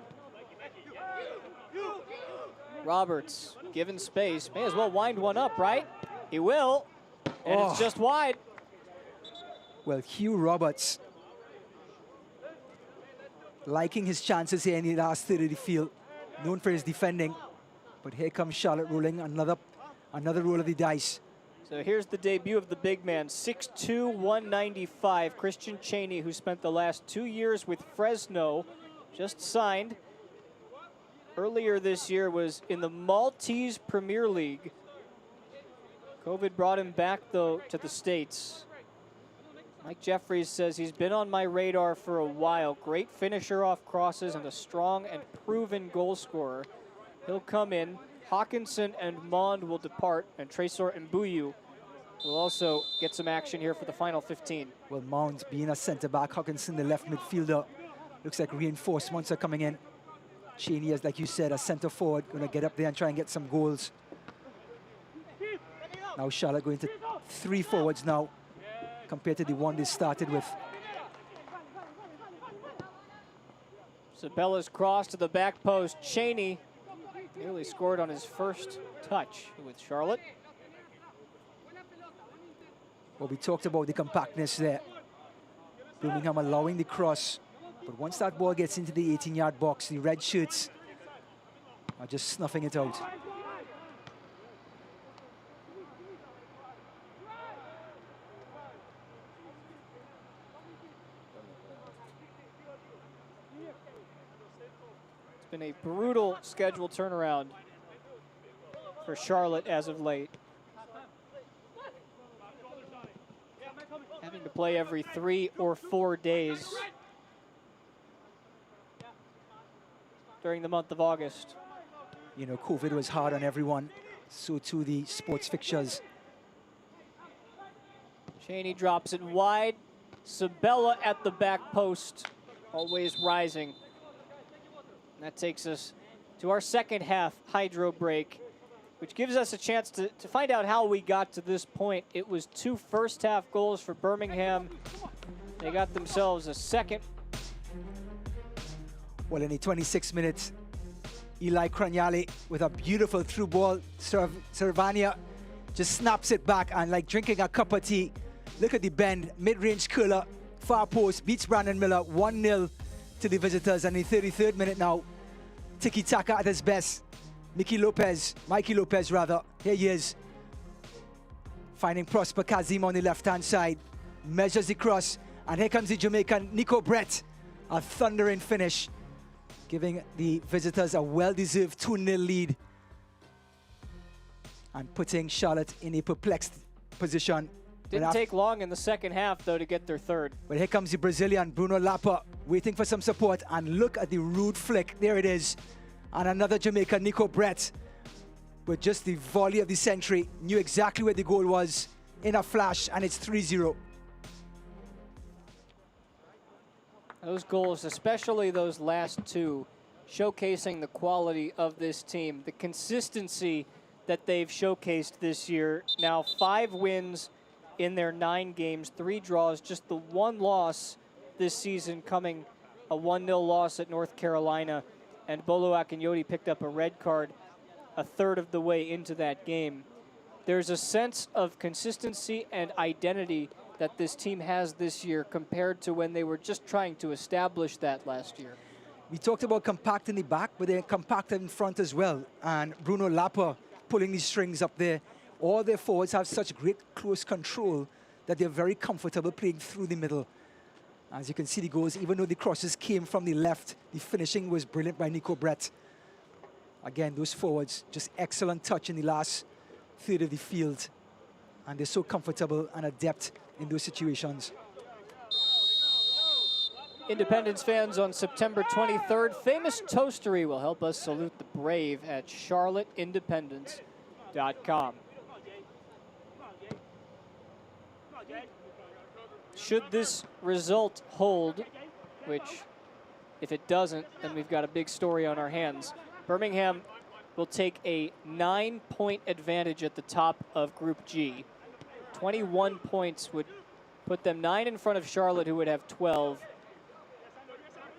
Roberts, given space, may as well wind one up, right? He will, and it's just wide. Well, Hugh Roberts liking his chances here in the last third of the field, known for his defending. But here comes Charlotte rolling another roll of the dice. So here's the debut of the big man, 6'2", 195, Christian Cheney, who spent the last 2 years with Fresno, just signed. Earlier this year was in the Maltese Premier League. COVID brought him back, though, to the States. Mike Jeffries says he's been on my radar for a while. Great finisher off crosses and a strong and proven goal scorer. He'll come in. Hawkinson and Mond will depart, and Tresor Mbuyu will also get some action here for the final 15. Well, Mond being a centre-back, Hawkinson the left midfielder. Looks like reinforcements are coming in. Cheney is, like you said, a centre-forward, going to get up there and try and get some goals. Now Charlotte going to 3 forwards now, compared to the one they started with. Sabella's cross to the back post. Cheney nearly scored on his first touch with Charlotte. Well, we talked about the compactness there. Birmingham allowing the cross. But once that ball gets into the 18-yard box, the red shirts are just snuffing it out. It's been a brutal schedule turnaround for Charlotte as of late. Having to play every 3 or 4 days during the month of August. You know, COVID was hard on everyone, so too the sports fixtures. Cheney drops it wide. Sabella at the back post, always rising. And that takes us to our second half hydro break, which gives us a chance to find out how we got to this point. It was 2 first half goals for Birmingham. They got themselves a second. Well, in the 26 minutes, Eli Craniali with a beautiful through ball. Servania just snaps it back, and like drinking a cup of tea. Look at the bend, mid-range curler, far post, beats Brandon Miller, 1-0 to the visitors. And in the 33rd minute now, tiki-taka at his best. Mikey Lopez, here he is. Finding Prosper Kazim on the left-hand side. Measures the cross, and here comes the Jamaican Nico Brett. A thundering finish, giving the visitors a well-deserved 2-0 lead and putting Charlotte in a perplexed position. Didn't take long in the second half, though, to get their third. But here comes the Brazilian Bruno Lapa, waiting for some support, and look at the rude flick. There it is. And another Jamaican, Nico Brett, with just the volley of the century, knew exactly where the goal was in a flash, and it's 3-0. Those goals, especially those last 2, showcasing the quality of this team, the consistency that they've showcased this year. Now 5 wins in their 9 games, 3 draws, just the 1 loss this season coming, a 1-0 loss at North Carolina. And Bolo Akinyoti picked up a red card a third of the way into that game. There's a sense of consistency and identity that this team has this year compared to when they were just trying to establish that last year. We talked about compact in the back, but they're compact in front as well. And Bruno Lapa pulling these strings up there. All their forwards have such great close control that they're very comfortable playing through the middle. As you can see the goals, even though the crosses came from the left, the finishing was brilliant by Nico Brett. Again, those forwards, just excellent touch in the last third of the field. And they're so comfortable and adept in those situations. Independence fans, on September 23rd, famous toastery will help us salute the brave at charlotteindependence.com. Should this result hold, which if it doesn't, then we've got a big story on our hands. Birmingham will take a 9-point advantage at the top of Group G. 21 points would put them 9 in front of Charlotte, who would have 12,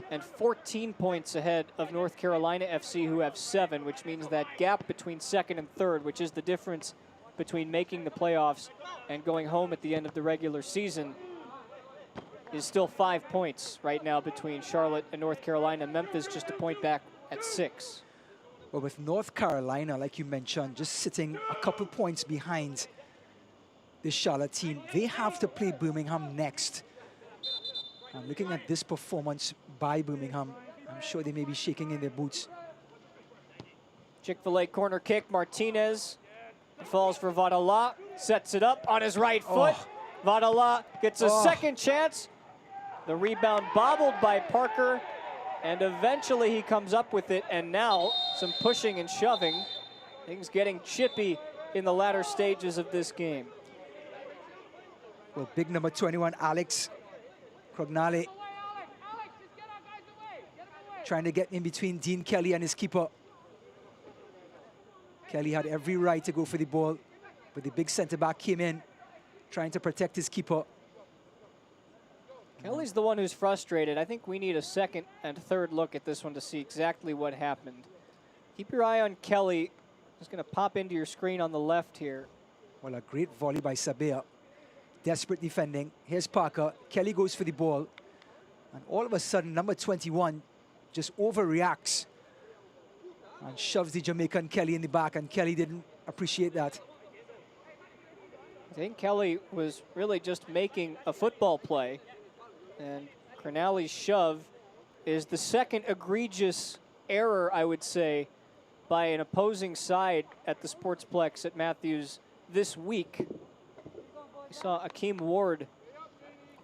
and 14 points ahead of North Carolina FC, who have 7, which means that gap between second and third, which is the difference between making the playoffs and going home at the end of the regular season, is still 5 points right now between Charlotte and North Carolina. Memphis just a point back at 6. Well, with North Carolina, like you mentioned, just sitting a couple points behind the Charlotte team, they have to play Birmingham next. And looking at this performance by Birmingham, I'm sure they may be shaking in their boots. Chick-fil-A corner kick, Martinez. It falls for Vadala, sets it up on his right foot. Vadala gets a second chance. The rebound bobbled by Parker, and eventually he comes up with it, and now some pushing and shoving. Things getting chippy in the latter stages of this game. Well, big number 21, Alex Crognale, trying to get in between Dean Kelly and his keeper. Kelly had every right to go for the ball, but the big center-back came in, trying to protect his keeper. Kelly's the one who's frustrated. I think we need a second and third look at this one to see exactly what happened. Keep your eye on Kelly. Just going to pop into your screen on the left here. Well, a great volley by Sabea. Desperate defending. Here's Parker. Kelly goes for the ball. And all of a sudden, number 21 just overreacts and shoves the Jamaican Kelly in the back, and Kelly didn't appreciate that. I think Kelly was really just making a football play, and Crognale's shove is the second egregious error, I would say, by an opposing side at the Sportsplex at Matthews this week. We saw Akeem Ward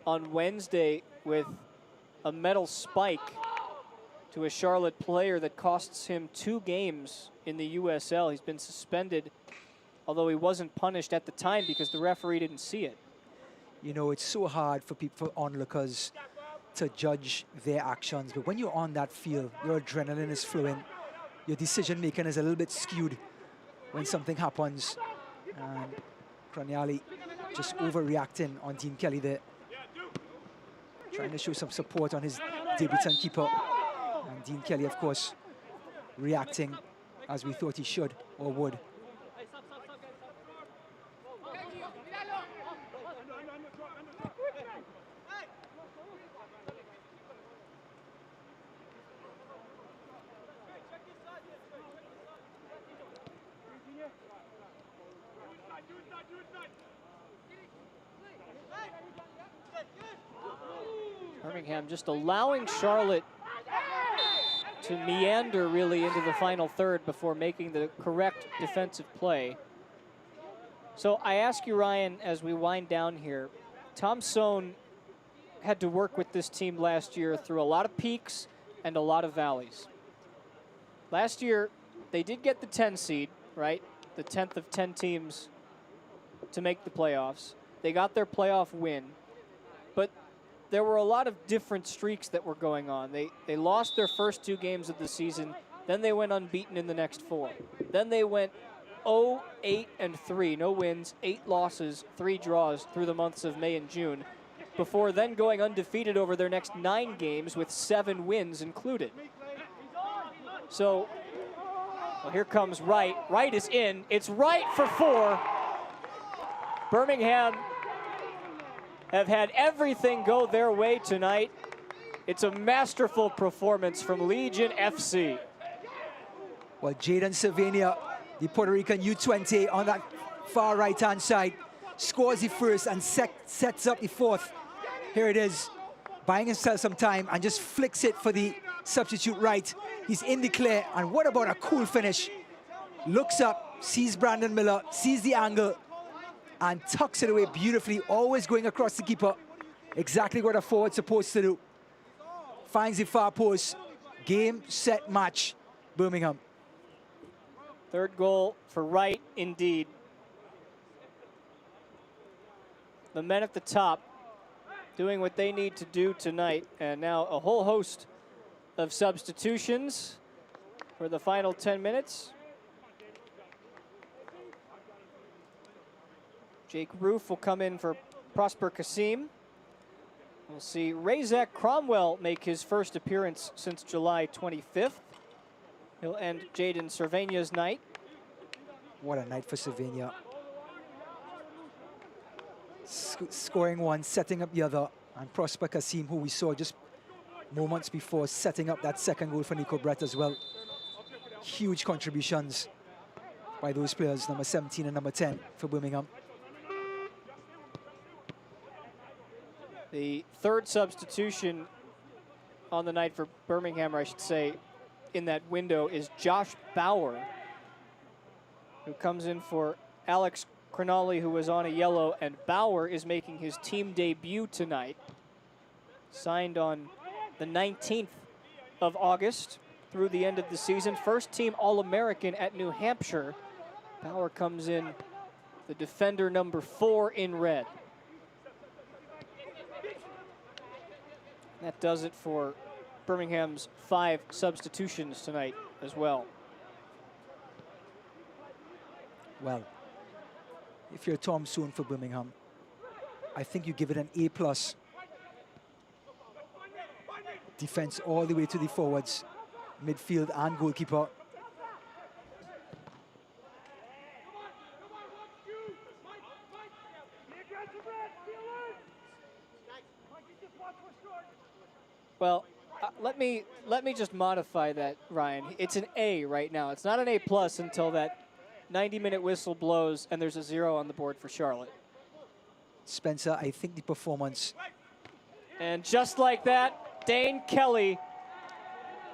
on Wednesday with a metal spike to a Charlotte player that costs him 2 games in the USL. He's been suspended, although he wasn't punished at the time because the referee didn't see it. You know, it's so hard for people, for onlookers, to judge their actions. But when you're on that field, your adrenaline is flowing. Your decision making is a little bit skewed when something happens. And Crognale just overreacting on Dean Kelly there. Trying to show some support on his debutant keeper. And Dean Kelly, of course, reacting as we thought he should or would. Birmingham just allowing Charlotte to meander really into the final third before making the correct defensive play. So I ask you, Ryan, as we wind down here, Tom Sohn had to work with this team last year through a lot of peaks and a lot of valleys. Last year, they did get the 10 seed, right? The 10th of 10 teams to make the playoffs. They got their playoff win, but there were a lot of different streaks that were going on. They lost their first 2 games of the season, then they went unbeaten in the next 4. Then they went 0-8-3, no wins, 8 losses, 3 draws through the months of May and June, before then going undefeated over their next 9 games with 7 wins included. So, well, here comes Wright. Wright is in. It's Wright for 4. Birmingham have had everything go their way tonight. It's a masterful performance from Legion FC. Well, Jaden Sylvania, the Puerto Rican U20 on that far right-hand side, scores the first and sets up the fourth. Here it is, buying himself some time and just flicks it for the substitute right. He's in the clear, and what about a cool finish? Looks up, sees Brandon Miller, sees the angle, and tucks it away beautifully, always going across the keeper. Exactly what a forward's supposed to do. Finds the far post. Game, set, match, Birmingham. Third goal for Wright, indeed. The men at the top doing what they need to do tonight, and now a whole host of substitutions for the final 10 minutes. Jake Roof will come in for Prosper Kasim. We'll see Razak Cromwell make his first appearance since July 25th. He'll end Jaden Cervenia's night. What a night for Cervenia. Scoring one, setting up the other, and Prosper Kasim, who we saw just moments before, setting up that second goal for Nico Brett as well. Huge contributions by those players, number 17 and number 10 for Birmingham. The third substitution on the night for Birmingham, or I should say, in that window is Josh Bauer, who comes in for Alex Cronali, who was on a yellow, and Bauer is making his team debut tonight. Signed on the 19th of August through the end of the season. First team All-American at New Hampshire. Bauer comes in the defender number 4 in red. That does it for Birmingham's 5 substitutions tonight as well. Well, if you're Tom Soon for Birmingham, I think you give it an A+. Defense all the way to the forwards, midfield and goalkeeper. Well, let me just modify that, Ryan. It's an A right now. It's not an A+ until that 90-minute whistle blows and there's a 0 on the board for Charlotte. Spencer, I think the performance. And just like that, Dane Kelly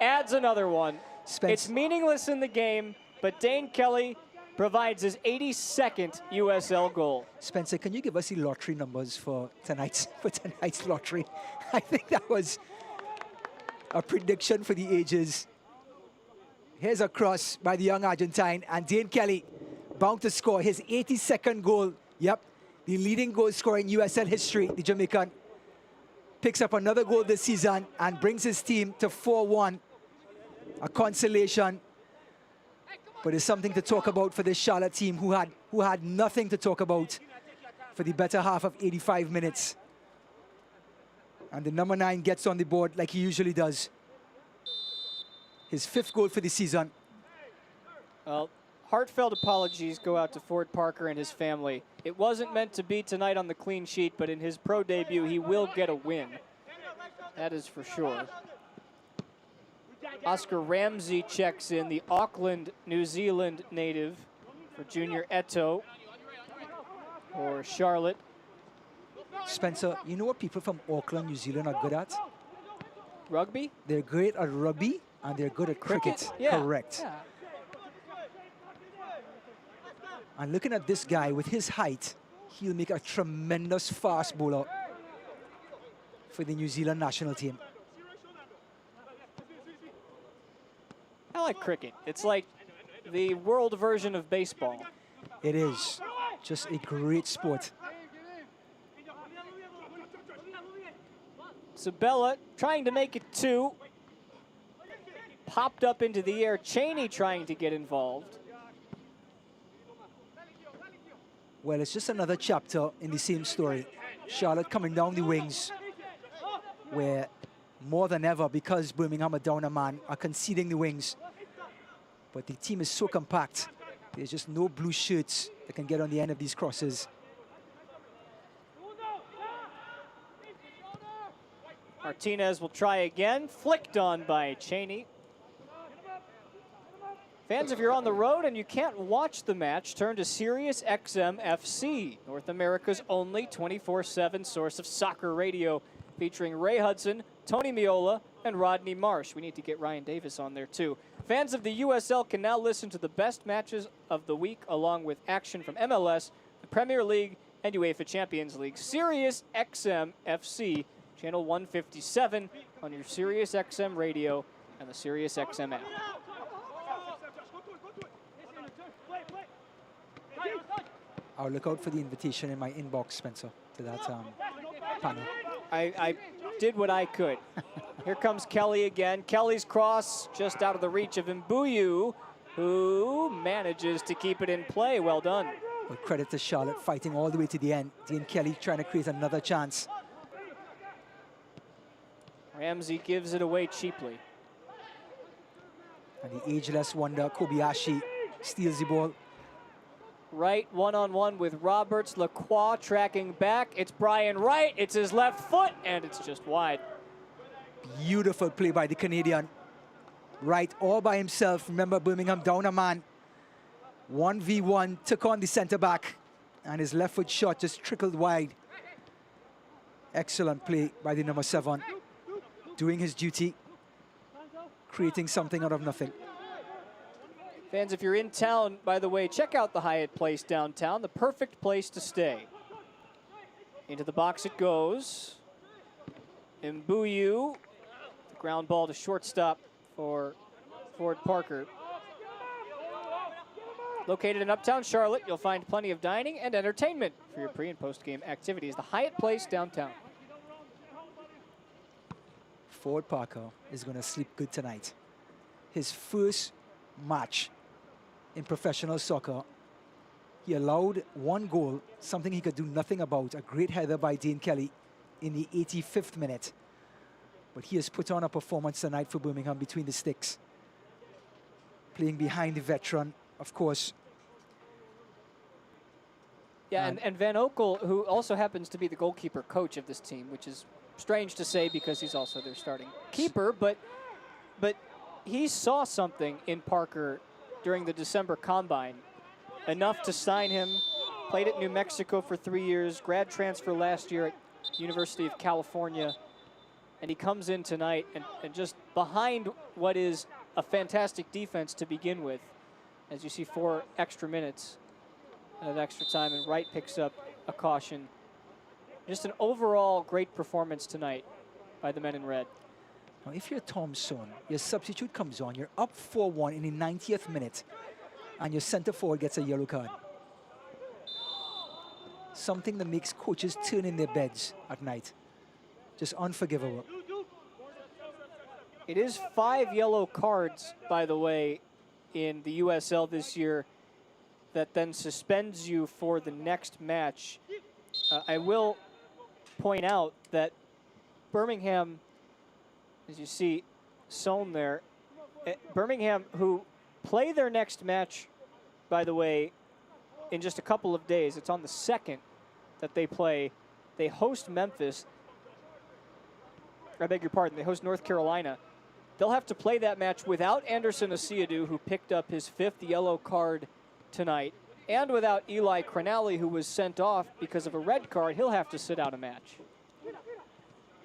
adds another one. It's meaningless in the game, but Dane Kelly provides his 82nd USL goal. Spencer, can you give us the lottery numbers for tonight's lottery? I think that was a prediction for the ages. Here's a cross by the young Argentine, and Dane Kelly bound to score his 82nd goal. Yep, the leading goal scorer in USL history, the Jamaican. Picks up another goal this season and brings his team to 4-1. A consolation. But it's something to talk about for this Charlotte team who had nothing to talk about for the better half of 85 minutes. And the number 9 gets on the board like he usually does. His 5th goal for the season. Well, heartfelt apologies go out to Ford Parker and his family. It wasn't meant to be tonight on the clean sheet, but in his pro debut, he will get a win. That is for sure. Oscar Ramsey checks in, the Auckland, New Zealand native for Junior Eto or Charlotte. Spencer, you know what people from Auckland, New Zealand are good at? Rugby? They're great at rugby and they're good at cricket. Yeah. Correct. Yeah. And looking at this guy with his height, he'll make a tremendous fast bowler for the New Zealand national team. I like cricket. It's like the world version of baseball. It is just a great sport. Sabella trying to make it 2. Popped up into the air. Cheney trying to get involved. Well, it's just another chapter in the same story. Charlotte coming down the wings, where more than ever, because Birmingham are down a man, are conceding the wings. But the team is so compact, there's just no blue shirts that can get on the end of these crosses. Martinez will try again, flicked on by Cheney. Fans, if you're on the road and you can't watch the match, turn to Sirius XM FC, North America's only 24/7 source of soccer radio, featuring Ray Hudson, Tony Meola, and Rodney Marsh. We need to get Ryan Davis on there too. Fans of the USL can now listen to the best matches of the week, along with action from MLS, the Premier League, and UEFA Champions League. Sirius XM FC, channel 157 on your Sirius XM radio and the Sirius XM app. I'll look out for the invitation in my inbox, Spencer, to that panel. I did what I could. Here comes Kelly again. Kelly's cross just out of the reach of Mbuyu, who manages to keep it in play. Well done. Well, credit to Charlotte fighting all the way to the end. Dean Kelly trying to create another chance. Ramsey gives it away cheaply. And the ageless wonder, Kobayashi, steals the ball. Wright one-on-one with Roberts. Lacroix tracking back. It's Brian Wright. It's his left foot, and it's just wide. Beautiful play by the Canadian. Wright all by himself. Remember, Birmingham down a man. 1v1, took on the center back, and his left foot shot just trickled wide. Excellent play by the number 7. Doing his duty, creating something out of nothing. Fans, if you're in town, by the way, check out the Hyatt Place downtown, the perfect place to stay. Into the box it goes. Mbuyu, the ground ball to shortstop for Ford Parker. Located in Uptown Charlotte, you'll find plenty of dining and entertainment for your pre- and post-game activities. The Hyatt Place downtown. Ford Parker is going to sleep good tonight. His first match in professional soccer, he allowed 1 goal, something he could do nothing about. A great header by Dean Kelly in the 85th minute. But he has put on a performance tonight for Birmingham between the sticks. Playing behind the veteran, of course. Yeah, and Van Okel, who also happens to be the goalkeeper coach of this team, which is strange to say because he's also their starting keeper, but he saw something in Parker during the December Combine, enough to sign him. Played at New Mexico for 3 years, grad transfer last year at University of California, and he comes in tonight and just behind what is a fantastic defense to begin with, as you see 4 extra minutes of extra time, and Wright picks up a caution. Just an overall great performance tonight by the men in red. Now, if you're Tom Son, your substitute comes on, you're up 4-1 in the 90th minute, and your center forward gets a yellow card. Something that makes coaches turn in their beds at night. Just unforgivable. It is 5 yellow cards, by the way, in the USL this year that then suspends you for the next match. I will point out that Birmingham, as you see Son there, Birmingham, who play their next match, by the way, in just a couple of days. It's on the 2nd that they play. They host Memphis. I beg your pardon, they host North Carolina. They'll have to play that match without Anderson Asiadu, who picked up his 5th yellow card tonight, and without Eli Crenali, who was sent off because of a red card. He'll have to sit out a match.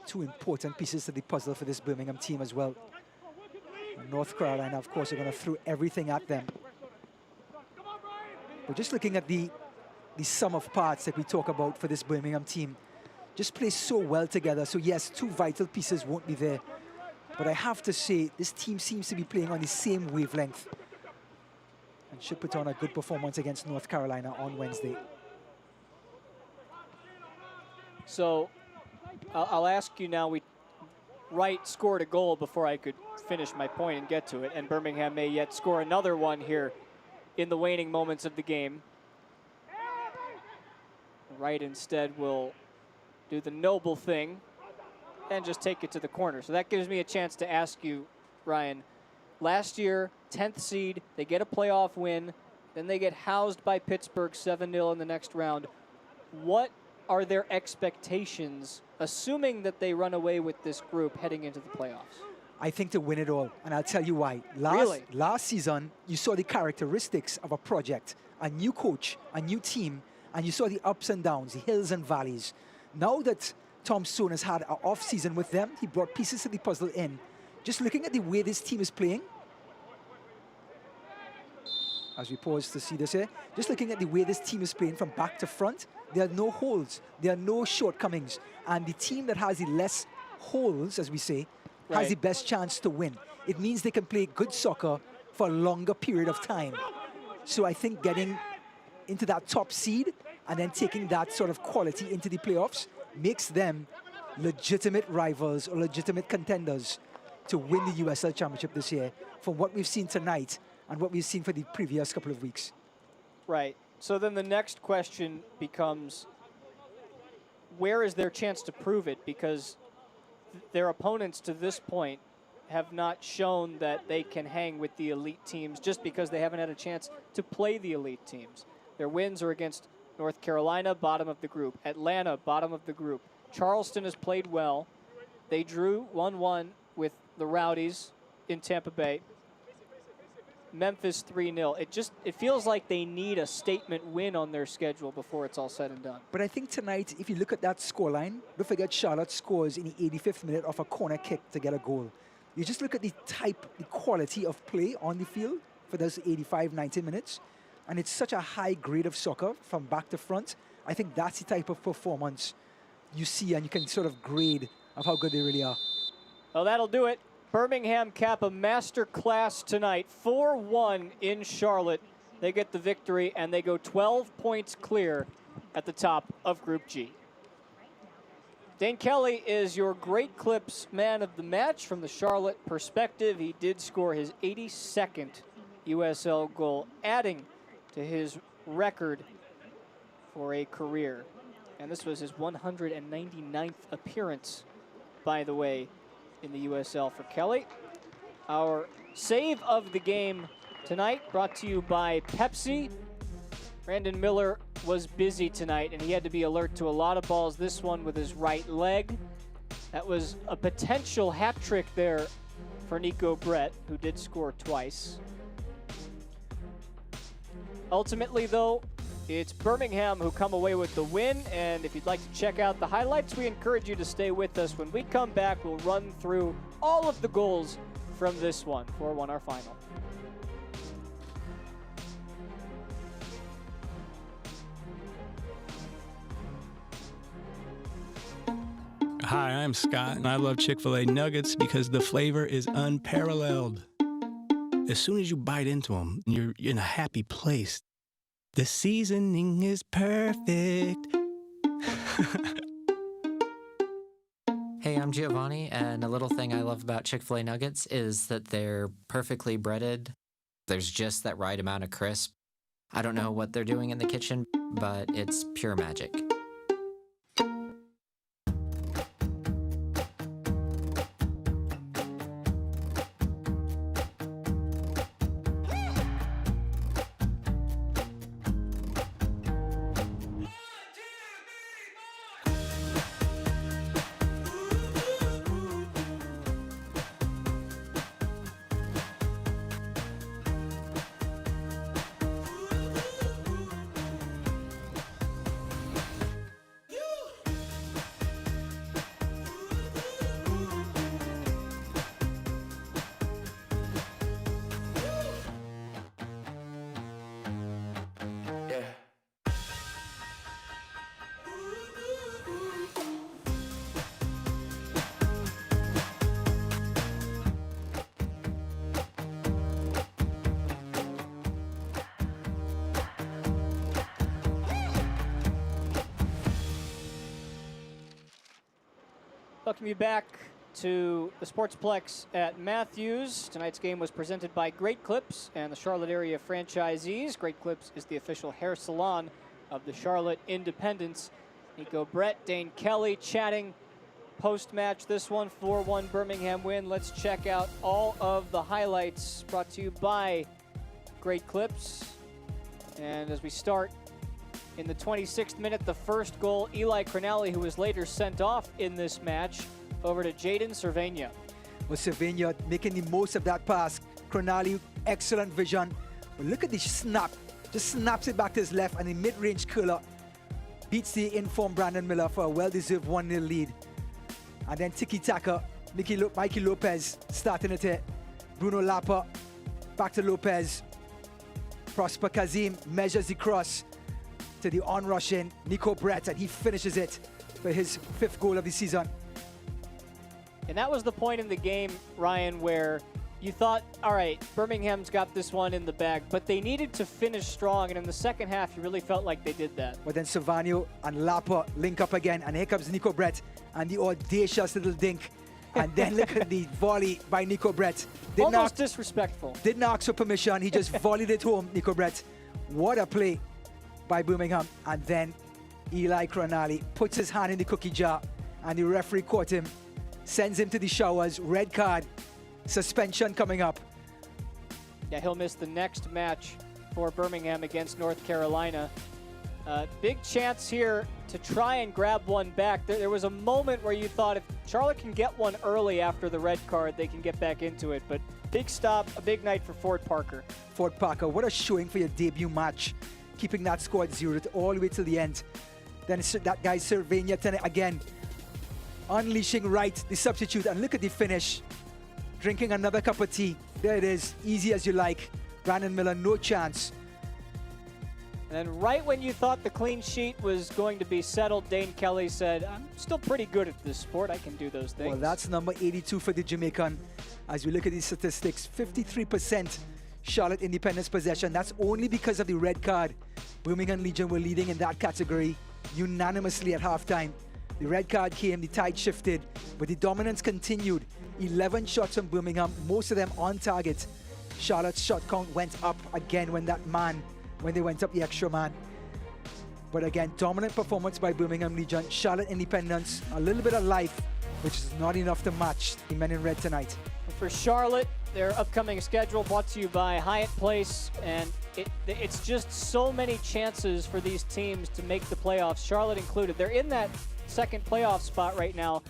2 important pieces to the puzzle for this Birmingham team as well. North Carolina, of course, are going to throw everything at them. But just looking at the sum of parts that we talk about for this Birmingham team, just play so well together. So yes, 2 vital pieces won't be there. But I have to say, this team seems to be playing on the same wavelength and should put on a good performance against North Carolina on Wednesday. So I'll ask you now, Wright scored a goal before I could finish my point and get to it, and Birmingham may yet score another one here in the waning moments of the game. Wright instead will do the noble thing and just take it to the corner. So that gives me a chance to ask you, Ryan, last year, 10th seed, they get a playoff win, then they get housed by Pittsburgh 7-0 in the next round. What are their expectations, assuming that they run away with this group heading into the playoffs? I think to win it all, and I'll tell you why. Last season, you saw the characteristics of a project, a new coach, a new team, and you saw the ups and downs, the hills and valleys. Now that Tom Stone has had an off season with them, he brought pieces to the puzzle in. Just looking at the way this team is playing, as we pause to see this here, just looking at the way this team is playing from back to front, there are no holes, there are no shortcomings, and the team that has the less holes, as we say, has the best chance to win. It means they can play good soccer for a longer period of time. So I think getting into that top seed and then taking that sort of quality into the playoffs makes them legitimate rivals or legitimate contenders to win the USL Championship this year from what we've seen tonight and what we've seen for the previous couple of weeks. Right. So then the next question becomes, where is their chance to prove it? Because their opponents to this point have not shown that they can hang with the elite teams just because they haven't had a chance to play the elite teams. Their wins are against North Carolina, bottom of the group. Atlanta, bottom of the group. Charleston has played well. They drew 1-1 with the Rowdies in Tampa Bay. Memphis 3-0. It feels like they need a statement win on their schedule before it's all said and done. But I think tonight, if you look at that scoreline, don't forget Charlotte scores in the 85th minute off a corner kick to get a goal. You just look at the quality of play on the field for those 85, 90 minutes, and it's such a high grade of soccer from back to front. I think that's the type of performance you see, and you can sort of grade of how good they really are. Well, that'll do it. Birmingham cap a master class tonight, 4-1 in Charlotte. They get the victory, and they go 12 points clear at the top of Group G. Dane Kelly is your Great Clips man of the match from the Charlotte perspective. He did score his 82nd USL goal, adding to his record for a career. And this was his 199th appearance, by the way, in the USL for Kelly. Our save of the game tonight brought to you by Pepsi. Brandon Miller was busy tonight, and he had to be alert to a lot of balls. This one with his right leg. That was a potential hat trick there for Nico Brett, who did score twice. Ultimately, though, it's Birmingham who come away with the win, and if you'd like to check out the highlights, we encourage you to stay with us. When we come back, we'll run through all of the goals from this one. 4-1 our final. Hi, I'm Scott, and I love Chick-fil-A nuggets because the flavor is unparalleled. As soon as you bite into them, you're in a happy place. The seasoning is perfect. Hey, I'm Giovanni, and a little thing I love about Chick-fil-A nuggets is that they're perfectly breaded. There's just that right amount of crisp. I don't know what they're doing in the kitchen, but it's pure magic. Welcome you back to the Sportsplex at Matthews. Tonight's game was presented by Great Clips and the Charlotte area franchisees. Great Clips is the official hair salon of the Charlotte Independents. Nico Brett, Dane Kelly chatting post-match. This one, 4-1 Birmingham win. Let's check out all of the highlights brought to you by Great Clips. And as we start In the 26th minute, the first goal, Eli Cronali, who was later sent off in this match, over to Jaden Cervenia. Well, Cervenia making the most of that pass. Cronali, excellent vision. But look at this snap. Just snaps it back to his left, and the mid-range curler beats the informed Brandon Miller for a well-deserved 1-0 lead. And then tiki-taka, Mikey Lopez starting it here. Bruno Lapa, back to Lopez. Prosper Kazim measures the cross to the on-rushing Nico Brett, and he finishes it for his 5th goal of the season. And that was the point in the game, Ryan, where you thought, all right, Birmingham's got this one in the bag, but they needed to finish strong, and in the second half, you really felt like they did that. But then Silvano and Lapa link up again, and here comes Nico Brett, and the audacious little dink. And then look at the volley by Nico Brett. Almost disrespectful. Didn't ask for permission. He just volleyed it home, Nico Brett. What a play by Birmingham. And then Eli Cronali puts his hand in the cookie jar, and the referee caught him, sends him to the showers, red card, suspension coming up. Yeah, he'll miss the next match for Birmingham against North Carolina. Big chance here to try and grab one back. There was a moment where you thought if Charlotte can get one early after the red card, they can get back into it. But big stop, a big night for Ford Parker. Ford Parker, what a showing for your debut match, keeping that score at 0 all the way till the end. Then that guy Cervenia again, unleashing Wright, the substitute, and look at the finish. Drinking another cup of tea. There it is, easy as you like. Brandon Miller, no chance. And then right when you thought the clean sheet was going to be settled, Dane Kelly said, I'm still pretty good at this sport. I can do those things. Well, that's number 82 for the Jamaican. As we look at these statistics, 53% Charlotte Independence possession. That's only because of the red card. Birmingham Legion were leading in that category unanimously at halftime. The red card came, the tide shifted, but the dominance continued. 11 shots from Birmingham, most of them on target. Charlotte's shot count went up again when they went up the extra man. But again, dominant performance by Birmingham Legion. Charlotte Independence, a little bit of life, which is not enough to match the men in red tonight. For Charlotte, their upcoming schedule brought to you by Hyatt Place, and it's just so many chances for these teams to make the playoffs, Charlotte included. They're in that second playoff spot right now,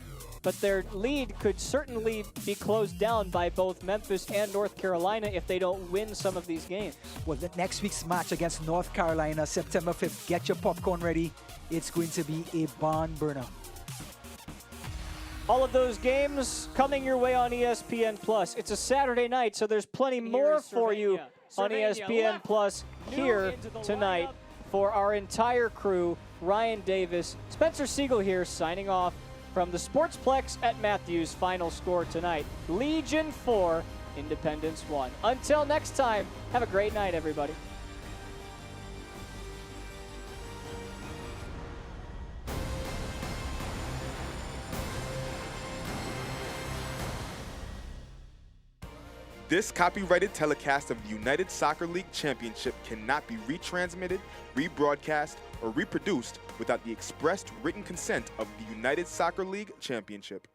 but their lead could certainly be closed down by both Memphis and North Carolina if they don't win some of these games. Well, the next week's match against North Carolina, September 5th, get your popcorn ready. It's going to be a barn burner. All of those games coming your way on ESPN+. It's a Saturday night, so there's plenty more for you on ESPN+ here tonight for our entire crew. Ryan Davis, Spencer Siegel here signing off from the Sportsplex at Matthews. Final score tonight, Legion 4, Independence 1. Until next time, have a great night, everybody. This copyrighted telecast of the United Soccer League Championship cannot be retransmitted, rebroadcast, or reproduced without the expressed written consent of the United Soccer League Championship.